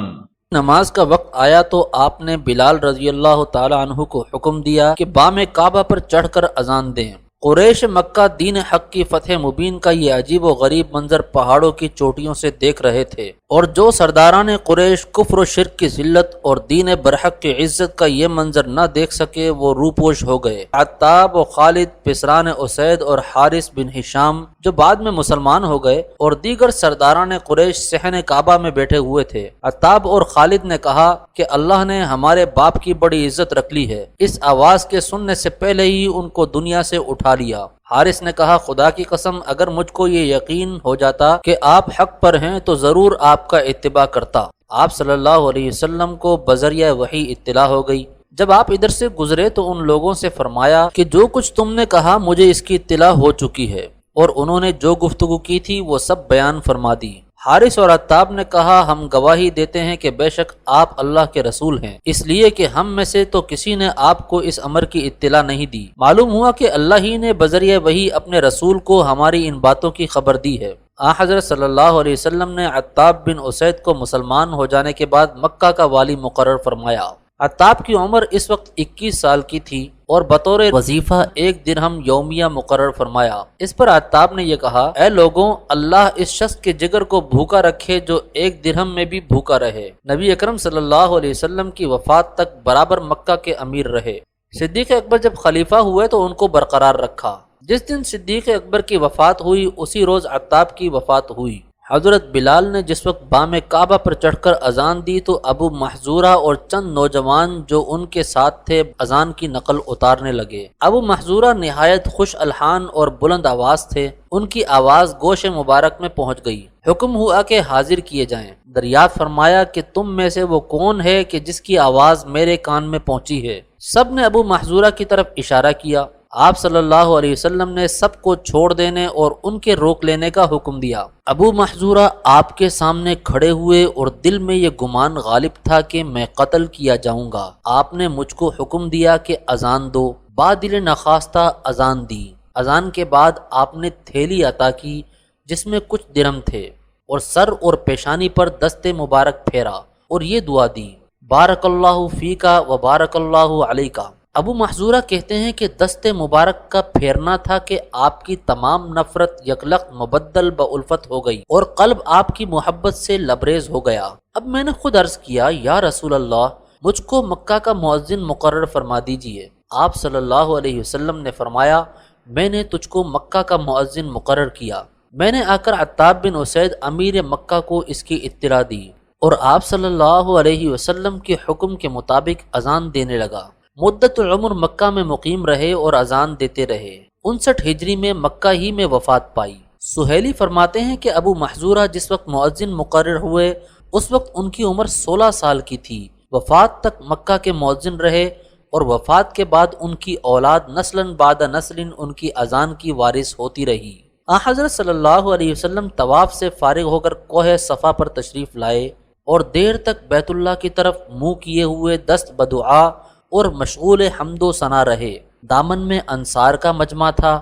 نماز کا وقت آیا تو آپ نے بلال رضی اللہ تعالی عنہ کو حکم دیا کہ بام کعبہ پر چڑھ کر اذان دیں۔ قریش مکہ دین حق کی فتح مبین کا یہ عجیب و غریب منظر پہاڑوں کی چوٹیوں سے دیکھ رہے تھے، اور جو سرداران قریش کفر و شرک کی ذلت اور دین برحق کی عزت کا یہ منظر نہ دیکھ سکے وہ روپوش ہو گئے۔ عتاب و خالد، پسران اسید اور حارث بن ہشام جو بعد میں مسلمان ہو گئے، اور دیگر سرداران قریش صحن کعبہ میں بیٹھے ہوئے تھے۔ عتاب اور خالد نے کہا کہ اللہ نے ہمارے باپ کی بڑی عزت رکھ لی ہے۔ اس آواز کے سننے سے پہلے ہی ان کو دنیا سے اٹھا لیا۔ حارث نے کہا، خدا کی قسم اگر مجھ کو یہ یقین ہو جاتا کہ آپ حق پر ہیں تو ضرور آپ کا اتباع کرتا۔ آپ صلی اللہ علیہ وسلم کو بذریعہ وحی اطلاع ہو گئی۔ جب آپ ادھر سے گزرے تو ان لوگوں سے فرمایا کہ جو کچھ تم نے کہا مجھے اس کی اطلاع ہو چکی ہے، اور انہوں نے جو گفتگو کی تھی وہ سب بیان فرما دی۔ حارث اور عتاب نے کہا، ہم گواہی دیتے ہیں کہ بے شک آپ اللہ کے رسول ہیں، اس لیے کہ ہم میں سے تو کسی نے آپ کو اس امر کی اطلاع نہیں دی۔ معلوم ہوا کہ اللہ ہی نے بذریعہ وحی اپنے رسول کو ہماری ان باتوں کی خبر دی ہے۔ حضرت صلی اللہ علیہ وسلم نے عتاب بن اسید کو مسلمان ہو جانے کے بعد مکہ کا والی مقرر فرمایا۔ عتاب کی عمر اس وقت 21 سال کی تھی اور بطور وظیفہ 1 درہم یومیہ مقرر فرمایا۔ اس پر عتاب نے یہ کہا، اے لوگوں، اللہ اس شخص کے جگر کو بھوکا رکھے جو 1 درہم میں بھی بھوکا رہے۔ نبی اکرم صلی اللہ علیہ وسلم کی وفات تک برابر مکہ کے امیر رہے۔ صدیق اکبر جب خلیفہ ہوئے تو ان کو برقرار رکھا۔ جس دن صدیق اکبر کی وفات ہوئی اسی روز عتاب کی وفات ہوئی۔ حضرت بلال نے جس وقت بام کعبہ پر چڑھ کر اذان دی تو ابو محذورہ اور چند نوجوان جو ان کے ساتھ تھے اذان کی نقل اتارنے لگے۔ ابو محذورہ نہایت خوش الحان اور بلند آواز تھے، ان کی آواز گوش مبارک میں پہنچ گئی۔ حکم ہوا کہ حاضر کیے جائیں۔ دریافت فرمایا کہ تم میں سے وہ کون ہے کہ جس کی آواز میرے کان میں پہنچی ہے؟ سب نے ابو محذورہ کی طرف اشارہ کیا۔ آپ صلی اللہ علیہ وسلم نے سب کو چھوڑ دینے اور ان کے روک لینے کا حکم دیا۔ ابو محذورہ آپ کے سامنے کھڑے ہوئے اور دل میں یہ گمان غالب تھا کہ میں قتل کیا جاؤں گا۔ آپ نے مجھ کو حکم دیا کہ اذان دو۔ بادل نخواستہ اذان دی۔ اذان کے بعد آپ نے تھیلی عطا کی جس میں کچھ درم تھے اور سر اور پیشانی پر دست مبارک پھیرا اور یہ دعا دی، بارک اللہ فیکا و بارک اللہ علیکا۔ ابو محذورہ کہتے ہیں کہ دست مبارک کا پھیرنا تھا کہ آپ کی تمام نفرت یکلخت مبدل بالفت ہو گئی اور قلب آپ کی محبت سے لبریز ہو گیا۔ اب میں نے خود عرض کیا، یا رسول اللہ، مجھ کو مکہ کا مؤذن مقرر فرما دیجئے۔ آپ صلی اللہ علیہ وسلم نے فرمایا، میں نے تجھ کو مکہ کا مؤذن مقرر کیا۔ میں نے آ کر عتاب بن اسید امیر مکہ کو اس کی اطلاع دی اور آپ صلی اللہ علیہ وسلم کے حکم کے مطابق اذان دینے لگا۔ مدت العمر مکہ میں مقیم رہے اور اذان دیتے رہے۔ 59 ہجری میں مکہ ہی میں وفات پائی۔ سہیلی فرماتے ہیں کہ ابو محذورہ جس وقت مؤذن مقرر ہوئے اس وقت ان کی عمر 16 سال کی تھی۔ وفات تک مکہ کے مؤذن رہے اور وفات کے بعد ان کی اولاد نسلاً بعد نسل ان کی اذان کی وارث ہوتی رہی۔ حضرت صلی اللہ علیہ وسلم طواف سے فارغ ہو کر کوہ صفا پر تشریف لائے اور دیر تک بیت اللہ کی طرف منہ کیے ہوئے دست بدعا اور مشغول حمد و ثنا رہے۔ دامن میں انصار کا مجمع تھا۔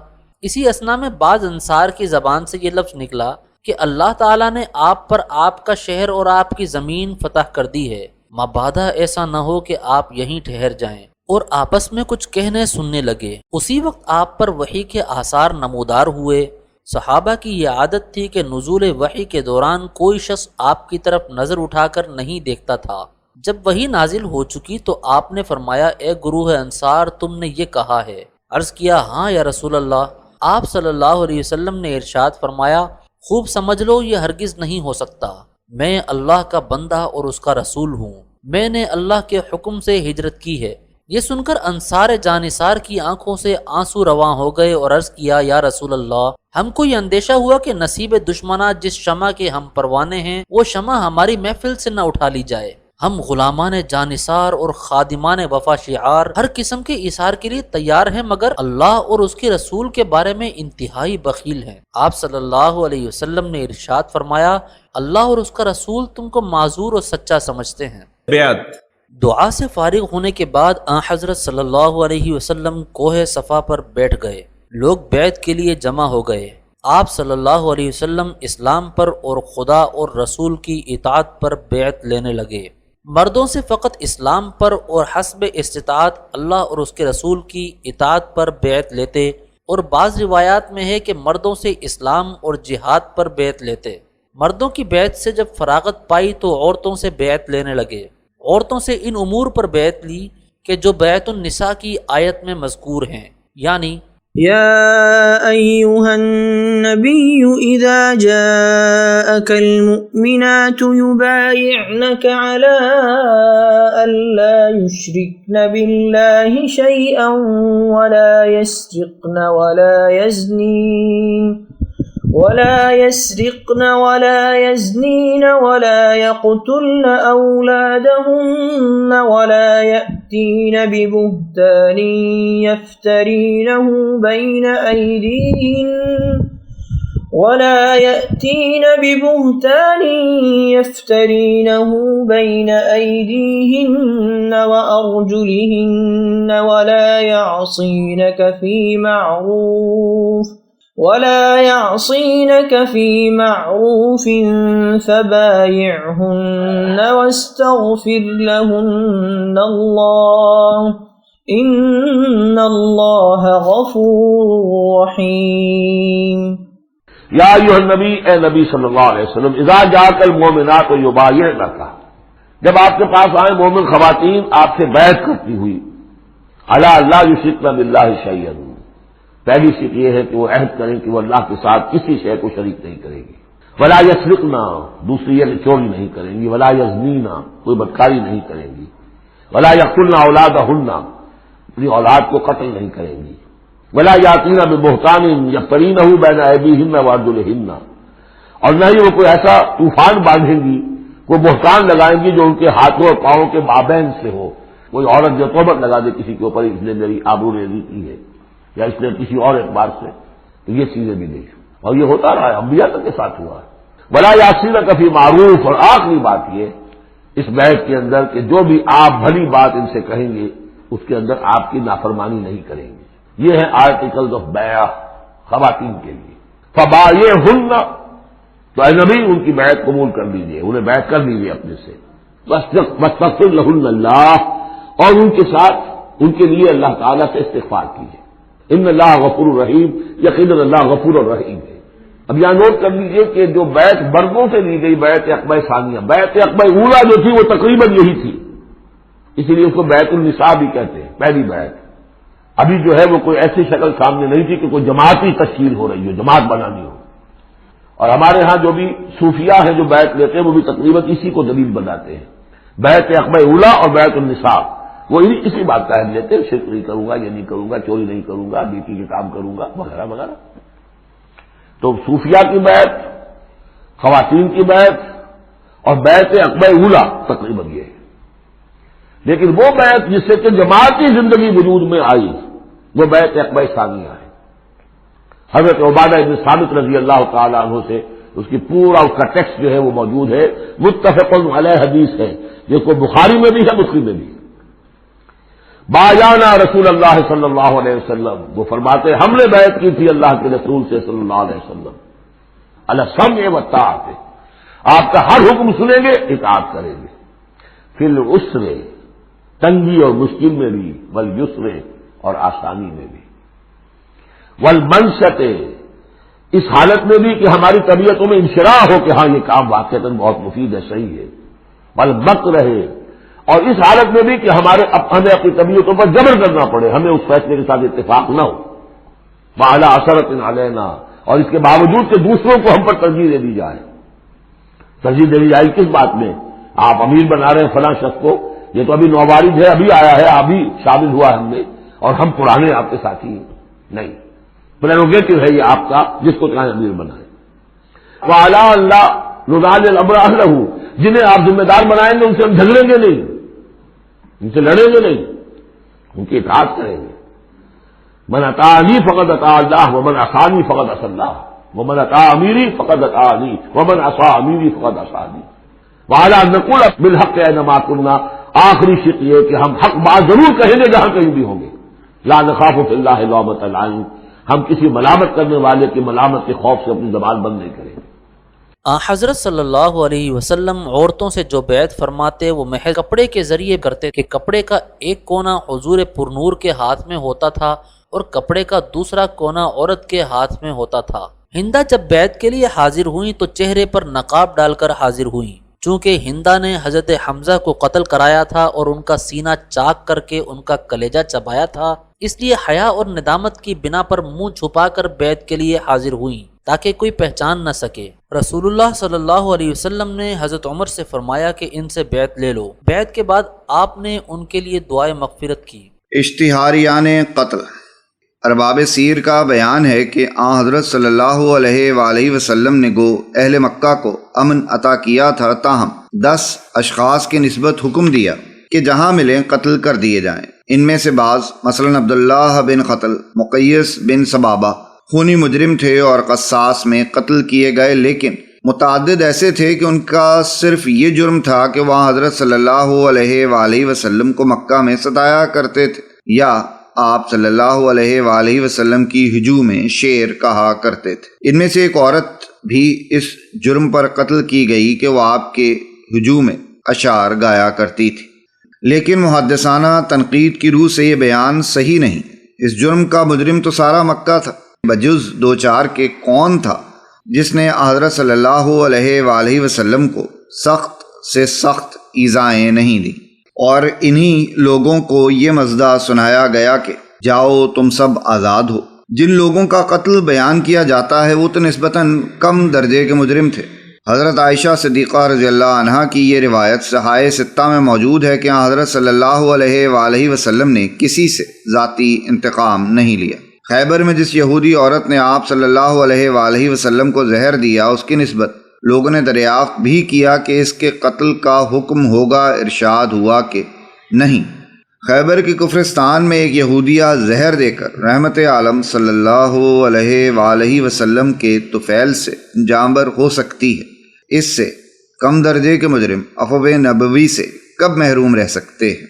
اسی اثنا میں بعض انصار کی زبان سے یہ لفظ نکلا کہ اللہ تعالیٰ نے آپ پر آپ کا شہر اور آپ کی زمین فتح کر دی ہے، مبادا ایسا نہ ہو کہ آپ یہیں ٹھہر جائیں، اور آپس میں کچھ کہنے سننے لگے۔ اسی وقت آپ پر وحی کے آثار نمودار ہوئے۔ صحابہ کی یہ عادت تھی کہ نزول وحی کے دوران کوئی شخص آپ کی طرف نظر اٹھا کر نہیں دیکھتا تھا۔ جب وحی نازل ہو چکی تو آپ نے فرمایا، اے گروہ انصار، تم نے یہ کہا ہے؟ عرض کیا، ہاں یا رسول اللہ۔ آپ صلی اللہ علیہ وسلم نے ارشاد فرمایا، خوب سمجھ لو یہ ہرگز نہیں ہو سکتا۔ میں اللہ کا بندہ اور اس کا رسول ہوں۔ میں نے اللہ کے حکم سے ہجرت کی ہے۔ یہ سن کر انصار جانثار کی آنکھوں سے آنسو رواں ہو گئے اور عرض کیا، یا رسول اللہ، ہم کو یہ اندیشہ ہوا کہ نصیب دشمنہ جس شمع کے ہم پروانے ہیں وہ شمع ہماری محفل سے نہ اٹھا لی جائے۔ ہم غلامان جانثار اور خادمان وفا شعار ہر قسم کے ایثار کے لیے تیار ہیں، مگر اللہ اور اس کے رسول کے بارے میں انتہائی بخیل ہیں۔ آپ صلی اللہ علیہ وسلم نے ارشاد فرمایا، اللہ اور اس کا رسول تم کو معذور اور سچا سمجھتے ہیں۔
بیعت۔
دعا سے فارغ ہونے کے بعد حضرت صلی اللہ علیہ وسلم کوہ صفا پر بیٹھ گئے۔ لوگ بیعت کے لیے جمع ہو گئے۔ آپ صلی اللہ علیہ وسلم اسلام پر اور خدا اور رسول کی اطاعت پر بیعت لینے لگے۔ مردوں سے فقط اسلام پر اور حسب استطاعت اللہ اور اس کے رسول کی اطاعت پر بیعت لیتے، اور بعض روایات میں ہے کہ مردوں سے اسلام اور جہاد پر بیعت لیتے۔ مردوں کی بیعت سے جب فراغت پائی تو عورتوں سے بیعت لینے لگے۔ عورتوں سے ان امور پر بیعت لی کہ جو بیعت النساء کی آیت میں مذکور ہیں، یعنی
يا أيها النبي إذا جاءك المؤمنات يبايعنك على ألا يشركن بالله شيئا ولا يسرقن ولا يزنين ولا يقتلن أولادهن ولا يأتين ببهتان يفترينه بين أيديهن وأرجلهن ولا يعصينك في معروف فبايعهن واستغفر لهن الله إن الله غفور رحيم۔
یا ایھا النبی، اے نبی صلی اللہ علیہ وسلم، اذا جاءک المؤمنات یبایعنک، جب آپ کے پاس آئے مومن خواتین آپ سے بیعت کرتی ہوئی، علی الا یشرکن باللہ شیئا، پہلی شرط یہ ہے کہ وہ عہد کریں کہ وہ اللہ کے ساتھ کسی شے کو شریک نہیں کریں گی، ولا یسرقنا، دوسری یہ کہ چوری نہیں کریں گی، ولا یزنینا، کوئی بدکاری نہیں کریں گی، ولا یقتلن اولادہن، اپنی اولاد کو قتل نہیں کریں گی، ولا یاتین ببہتان یفترینہ بین ایدیہن وارجلہن، اور نہ ہی وہ کوئی ایسا طوفان باندھیں گی، کوئی بہتان لگائیں گی جو ان کے ہاتھوں اور پاؤں کے مابین سے ہو، کوئی عورت جو تہمت لگا دے کسی کے اوپر اس نے میری آبرو ریزی کی ہے، یا اس نے کسی اور اعتبار سے، تو یہ چیزیں بھی نہیں، اور یہ ہوتا رہا ہے، انبیاء تک کے ساتھ ہوا ہے۔ ولا یاسینک فی معروف، اور آخری بات یہ اس بیعت کے اندر کہ جو بھی آپ بھلی بات ان سے کہیں گے اس کے اندر آپ کی نافرمانی نہیں کریں گے۔ یہ ہے آرٹیکلز آف بیع خواتین کے لیے۔ فبایعہن، تو اے نبی ان کی بیعت قبول کر لیجیے، انہیں بیعت کر لیجیے اپنے سے۔ واستغفر لہن اللہ، اور ان کے ساتھ ان کے لیے اللہ تعالیٰ سے استغفار کیجیے۔ ان اللہ غفور الرحیم، یقیناً اللہ غفور الرحیم ہے۔ اب یہاں نوٹ کر لیجیے کہ جو بیعت مردوں سے لی گئی، بیعت عقبہ ثانیہ، بیعت عقبہ اولیٰ جو تھی وہ تقریباً یہی تھی، اسی لیے اس کو بیعت النساء بھی کہتے ہیں، پہلی بیعت۔ ابھی جو ہے وہ کوئی ایسی شکل سامنے نہیں تھی کہ کوئی جماعتی تشکیل ہو رہی ہو، جماعت بنانی ہو۔ اور ہمارے ہاں جو بھی صوفیاء ہیں جو بیعت لیتے ہیں وہ بھی تقریباً اسی کو دلیل بناتے ہیں، بیعت عقبہ اولیٰ اور بیعت النساء، وہ اسی بات کا اہم لیتے ہیں، شرک نہیں کروں گا، یہ نہیں کروں گا، چوری نہیں کروں گا، نیکی کے کام کروں گا، وغیرہ وغیرہ۔ تو صوفیاء کی بیعت، خواتین کی بیعت اور بیعت عقبہ اولیٰ تقریباً یہ ہے۔ لیکن وہ بیعت جس سے کہ جماعتی زندگی وجود میں آئی وہ بیعت عقبہ ثانیہ ہے۔ حضرت عبادہ بن ثابت رضی اللہ تعالیٰ عنہ سے اس کی پورا اس کا ٹیکسٹ جو ہے وہ موجود ہے، متفق علیہ حدیث ہے، جس کو بخاری میں بھی ہے، مسلم میں بھی۔ بایعنا رسول اللہ صلی اللہ علیہ وسلم، وہ فرماتے ہم نے بیعت کی تھی اللہ کے رسول سے صلی اللہ علیہ وسلم، علی السمع والطاعۃ، آپ کا ہر حکم سنیں گے، اطاعت کریں گے، فی العسر، تنگی اور مشکل میں بھی، والیسر، اور آسانی میں بھی، والمنشط، اس حالت میں بھی کہ ہماری طبیعتوں میں انشراح ہو کہ ہاں یہ کام واقعتاً بہت مفید ہے، صحیح ہے، والمکر، اور اس حالت میں بھی کہ ہمیں اپنی طبیعتوں پر جبر کرنا پڑے، ہمیں اس فیصلے کے ساتھ اتفاق نہ ہو، وعلی اثرۃ علینا، اور اس کے باوجود کہ دوسروں کو ہم پر ترجیح دے دی جائے۔ ترجیح دے دی جائے کس بات میں؟ آپ امیر بنا رہے ہیں فلاں شخص کو، یہ تو ابھی نوبارد ہے، ابھی آیا ہے، ابھی شامل ہوا ہم نے، اور ہم پرانے آپ کے ساتھی ہیں، نہیں، پریروگیٹو ہے یہ آپ کا، جس کو چاہے امیر بنائیں۔ وعلی اللہ ننازع الامر اہلہ، جنہیں آپ ذمہ دار بنائیں گے ان سے ہم جھگڑیں گے نہیں، ان سے لڑیں گے نہیں، ان کی اطاعت کریں گے۔ من اطاعنی فقد اطاع اللہ ومن عصانی فقد عصی اللہ ومن اطاع امیری فقد اطاعنی ومن عصی امیری فقد عصانی وعلی ان نقول بالحق اینما کنا، آخری شق یہ کہ ہم حق بات ضرور کہیں گے جہاں کہیں بھی ہوں گے، لا نخاف فی اللہ لومۃ لائم، ہم کسی ملامت کرنے والے کی ملامت کے خوف سے اپنی زبان بند نہیں کریں گے۔
حضرت صلی اللہ علیہ وسلم عورتوں سے جو بیعت فرماتے وہ محض کپڑے کے ذریعے کرتے کہ کپڑے کا ایک کونا حضور پرنور کے ہاتھ میں ہوتا تھا اور کپڑے کا دوسرا کونا عورت کے ہاتھ میں ہوتا تھا۔ ہندا جب بیعت کے لیے حاضر ہوئیں تو چہرے پر نقاب ڈال کر حاضر ہوئیں، چونکہ ہندا نے حضرت حمزہ کو قتل کرایا تھا اور ان کا سینہ چاک کر کے ان کا کلیجہ چبایا تھا، اس لیے حیا اور ندامت کی بنا پر منہ چھپا کر بیعت کے لیے حاضر ہوئیں تاکہ کوئی پہچان نہ سکے۔ رسول اللہ صلی اللہ علیہ وسلم نے حضرت عمر سے فرمایا کہ ان سے بیعت لے لو۔ بیعت کے بعد آپ نے ان کے لیے دعائے مغفرت کی۔
اشتہاریان قتل۔ ارباب سیر کا بیان ہے کہ آن حضرت صلی اللہ علیہ وآلہ وسلم نے گو اہل مکہ کو امن عطا کیا تھا، تاہم 10 اشخاص کی نسبت حکم دیا کہ جہاں ملیں قتل کر دیے جائیں۔ ان میں سے بعض مثلا عبداللہ بن قتل، مقیس بن سبابہ خونی مجرم تھے اور قصاص میں قتل کیے گئے، لیکن متعدد ایسے تھے کہ ان کا صرف یہ جرم تھا کہ وہاں حضرت صلی اللہ علیہ وآلہ وسلم کو مکہ میں ستایا کرتے تھے یا آپ صلی اللہ علیہ وآلہ وسلم کی ہجوم میں شعر کہا کرتے تھے۔ ان میں سے ایک عورت بھی اس جرم پر قتل کی گئی کہ وہ آپ کے ہجوم میں اشعار گایا کرتی تھی، لیکن محدثانہ تنقید کی روح سے یہ بیان صحیح نہیں۔ اس جرم کا مجرم تو سارا مکہ تھا، بجز 2-4 کے کون تھا جس نے حضرت صلی اللہ علیہ وآلہ وسلم کو سخت سے سخت ایذائیں نہیں دی، اور انہی لوگوں کو یہ مزدہ سنایا گیا کہ جاؤ تم سب آزاد ہو۔ جن لوگوں کا قتل بیان کیا جاتا ہے وہ تو نسبتاً کم درجے کے مجرم تھے۔ حضرت عائشہ صدیقہ رضی اللہ عنہا کی یہ روایت صحائح ستہ میں موجود ہے کہ حضرت صلی اللہ علیہ وآلہ وسلم نے کسی سے ذاتی انتقام نہیں لیا۔ خیبر میں جس یہودی عورت نے آپ صلی اللہ علیہ وآلہ وسلم کو زہر دیا، اس کی نسبت لوگوں نے دریافت بھی کیا کہ اس کے قتل کا حکم ہوگا، ارشاد ہوا کہ نہیں، خیبر کی کفرستان میں ایک یہودیہ زہر دے کر رحمت عالم صلی اللہ علیہ وآلہ وسلم کے طفیل سے جانبر ہو سکتی ہے، اس سے کم درجے کے مجرم عفو نبوی سے کب محروم رہ سکتے ہیں؟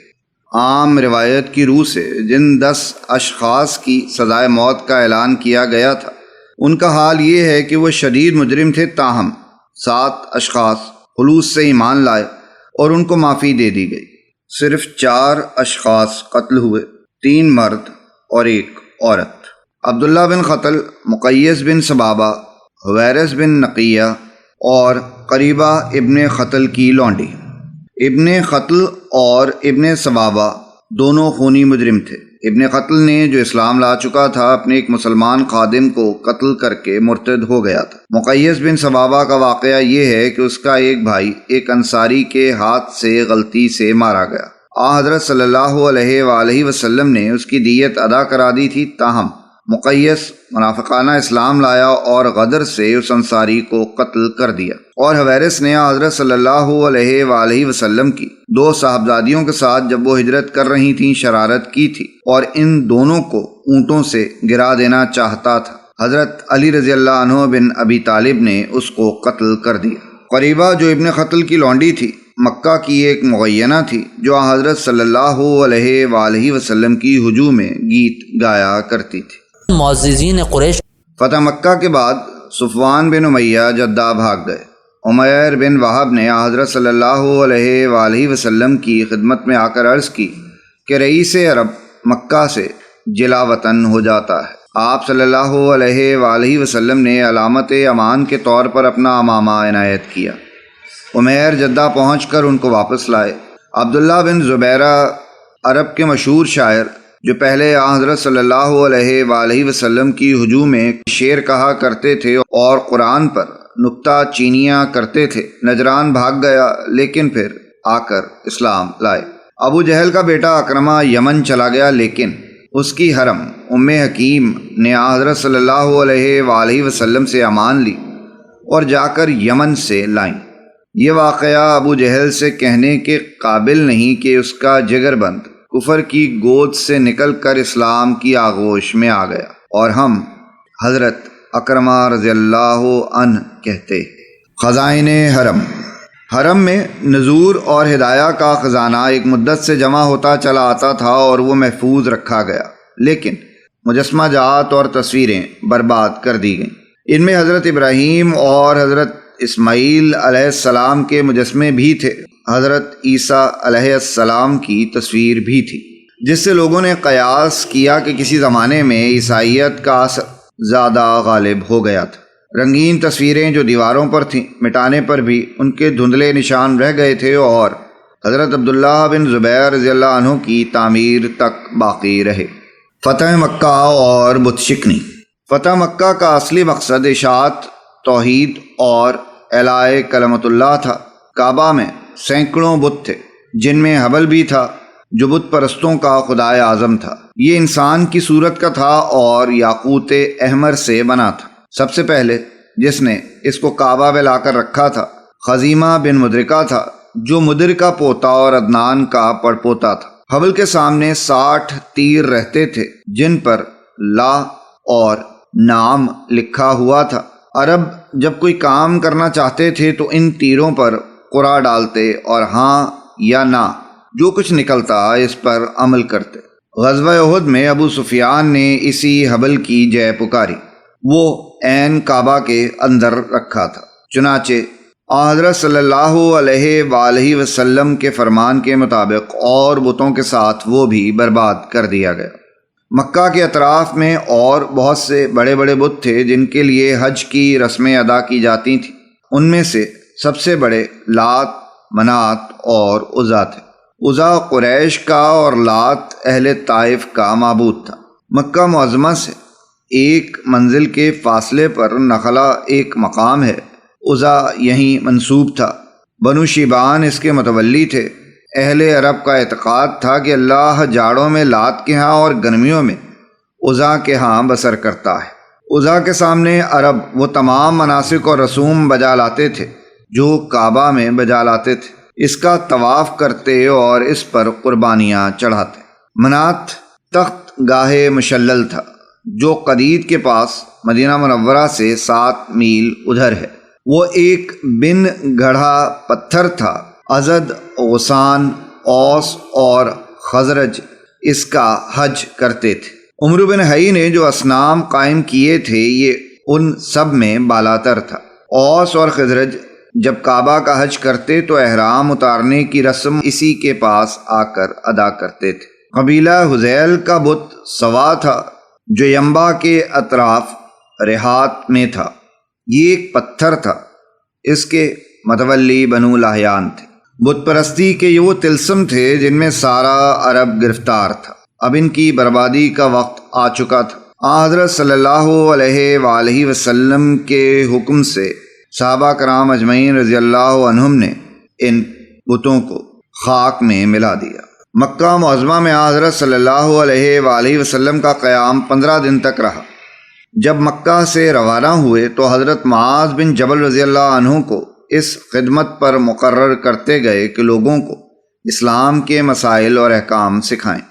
عام روایت کی روح سے جن 10 اشخاص کی سزائے موت کا اعلان کیا گیا تھا ان کا حال یہ ہے کہ وہ شدید مجرم تھے، تاہم 7 اشخاص خلوص سے ایمان لائے اور ان کو معافی دے دی گئی۔ صرف 4 اشخاص قتل ہوئے، 3 مرد اور 1 عورت۔ عبداللہ بن قتل، مقیس بن سبابہ، حویرث بن نقیہ اور قریبہ ابن قتل کی لونڈی۔ ابن قتل اور ابن سبابہ دونوں خونی مجرم تھے۔ ابن قتل نے، جو اسلام لا چکا تھا، اپنے ایک مسلمان خادم کو قتل کر کے مرتد ہو گیا تھا۔ مقیس بن سبابہ کا واقعہ یہ ہے کہ اس کا ایک بھائی ایک انصاری کے ہاتھ سے غلطی سے مارا گیا۔ حضرت صلی اللہ علیہ وآلہ وسلم نے اس کی دیت ادا کرا دی تھی، تاہم مقیس منافقانہ اسلام لایا اور غدر سے اس انصاری کو قتل کر دیا، اور حویرث نے حضرت صلی اللہ علیہ وآلہ وسلم کی 2 صاحبزادیوں کے ساتھ جب وہ ہجرت کر رہی تھیں شرارت کی تھی اور ان دونوں کو اونٹوں سے گرا دینا چاہتا تھا۔ حضرت علی رضی اللہ عنہ بن ابی طالب نے اس کو قتل کر دیا۔ قریبہ، جو ابن قتل کی لونڈی تھی، مکہ کی ایک مغینہ تھی جو حضرت صلی اللہ علیہ وآلہ وسلم کی ہجوم میں گیت گایا کرتی تھی۔
معززین قریش
فتح مکہ کے بعد صفوان بن امیہ جدہ بھاگ گئے۔ عمیر بن وہب نے حضرت صلی اللہ علیہ وآلہ وسلم کی خدمت میں آ کر عرض کی کہ رئیس عرب مکہ سے جلا وطن ہو جاتا ہے۔ آپ صلی اللہ علیہ وآلہ وسلم نے علامت امان کے طور پر اپنا امامہ عنایت کیا۔ عمیر جدہ پہنچ کر ان کو واپس لائے۔ عبداللہ بن زبیرہ، عرب کے مشہور شاعر، جو پہلے حضرت صلی اللہ علیہ وآلہ وسلم کی ہجوم میں شعر کہا کرتے تھے اور قرآن پر نکتہ چینیاں کرتے تھے، نجران بھاگ گیا، لیکن پھر آ کر اسلام لائے۔ ابو جہل کا بیٹا اکرمہ یمن چلا گیا، لیکن اس کی حرم ام حکیم نے حضرت صلی اللہ علیہ وآلہ وسلم سے امان لی اور جا کر یمن سے لائیں۔ یہ واقعہ ابو جہل سے کہنے کے قابل نہیں کہ اس کا جگر بند کفر کی گود سے نکل کر اسلام کی آغوش میں آ گیا، اور ہم حضرت اکرمہ رضی اللہ عنہ کہتے۔ خزائن حرم۔ حرم میں نذور اور ہدایہ کا خزانہ ایک مدت سے جمع ہوتا چلا آتا تھا اور وہ محفوظ رکھا گیا، لیکن مجسمہ جات اور تصویریں برباد کر دی گئیں۔ ان میں حضرت ابراہیم اور حضرت اسماعیل علیہ السلام کے مجسمے بھی تھے، حضرت عیسیٰ علیہ السلام کی تصویر بھی تھی، جس سے لوگوں نے قیاس کیا کہ کسی زمانے میں عیسائیت کا اثر زیادہ غالب ہو گیا تھا۔ رنگین تصویریں جو دیواروں پر تھیں، مٹانے پر بھی ان کے دھندلے نشان رہ گئے تھے اور حضرت عبداللہ بن زبیر رضی اللہ عنہ کی تعمیر تک باقی رہے۔ فتح مکہ اور بت شکنی۔ فتح مکہ کا اصلی مقصد اشاعت توحید اور اعلاء کلمت اللہ تھا۔ کعبہ میں سینکڑوں بت تھے، جن میں حبل بھی تھا جو بت پرستوں کا خدائے اعظم تھا۔ یہ انسان کی صورت کا تھا اور یاقوت احمر سے بنا تھا۔ سب سے پہلے جس نے اس کو کعبہ میں لا کر رکھا تھا خزیمہ بن مدرکہ تھا، جو مدرکہ پوتا اور عدنان کا پڑپوتا تھا۔ حبل کے سامنے 60 تیر رہتے تھے جن پر لا اور نام لکھا ہوا تھا۔ عرب جب کوئی کام کرنا چاہتے تھے تو ان تیروں پر قرعہ ڈالتے اور ہاں یا نہ جو کچھ نکلتا اس پر عمل کرتے۔ غزوہ احد میں ابو سفیان نے اسی حبل کی جے پکاری، وہ عین کعبہ کے اندر رکھا تھا۔ چنانچہ حضرت صلی اللہ علیہ وآلہ وسلم کے فرمان کے مطابق اور بتوں کے ساتھ وہ بھی برباد کر دیا گیا۔ مکہ کے اطراف میں اور بہت سے بڑے بڑے بت تھے جن کے لیے حج کی رسمیں ادا کی جاتی تھیں۔ ان میں سے سب سے بڑے لات، منات اور عزا تھے۔ عزا قریش کا اور لات اہل طائف کا معبود تھا۔ مکہ معظمہ سے 1 منزل کے فاصلے پر نخلا ایک مقام ہے، عزا یہیں منسوب تھا۔ بنو شیبان اس کے متولی تھے۔ اہل عرب کا اعتقاد تھا کہ اللہ جاڑوں میں لات کے ہاں اور گرمیوں میں عزا کے ہاں بسر کرتا ہے۔ عزا کے سامنے عرب وہ تمام مناسک اور رسوم بجا لاتے تھے جو کعبہ میں بجا لاتے تھے۔ اس کا طواف کرتے اور اس پر قربانیاں چڑھاتے۔ منات تخت گاہ مشلل تھا جو قدید کے پاس مدینہ منورہ سے 7 میل ادھر ہے۔ وہ ایک بن گڑھا پتھر تھا۔ ازد، غسان، اوس اور خزرج اس کا حج کرتے تھے۔ عمر بن حی نے جو اصنام قائم کیے تھے یہ ان سب میں بالاتر تھا۔ اوس اور خزرج جب کعبہ کا حج کرتے تو احرام اتارنے کی رسم اسی کے پاس آ کر ادا کرتے تھے۔ قبیلہ حذیل کا بت سوا تھا جو ینبع کے اطراف رہات میں تھا۔ یہ ایک پتھر تھا۔ اس کے متولی بنو لاہیان تھے۔ بت پرستی کے یہ وہ طلسم تھے جن میں سارا عرب گرفتار تھا۔ اب ان کی بربادی کا وقت آ چکا تھا۔ حضرت صلی اللہ علیہ وآلہ وسلم کے حکم سے صحابہ کرام اجمعین رضی اللہ عنہم نے ان بتوں کو خاک میں ملا دیا۔ مکہ معظمہ میں حضرت صلی اللہ علیہ وآلہ وسلم کا قیام 15 دن تک رہا۔ جب مکہ سے روانہ ہوئے تو حضرت معاذ بن جبل رضی اللہ عنہ کو اس خدمت پر مقرر کرتے گئے کہ لوگوں کو اسلام کے مسائل اور احکام سکھائیں۔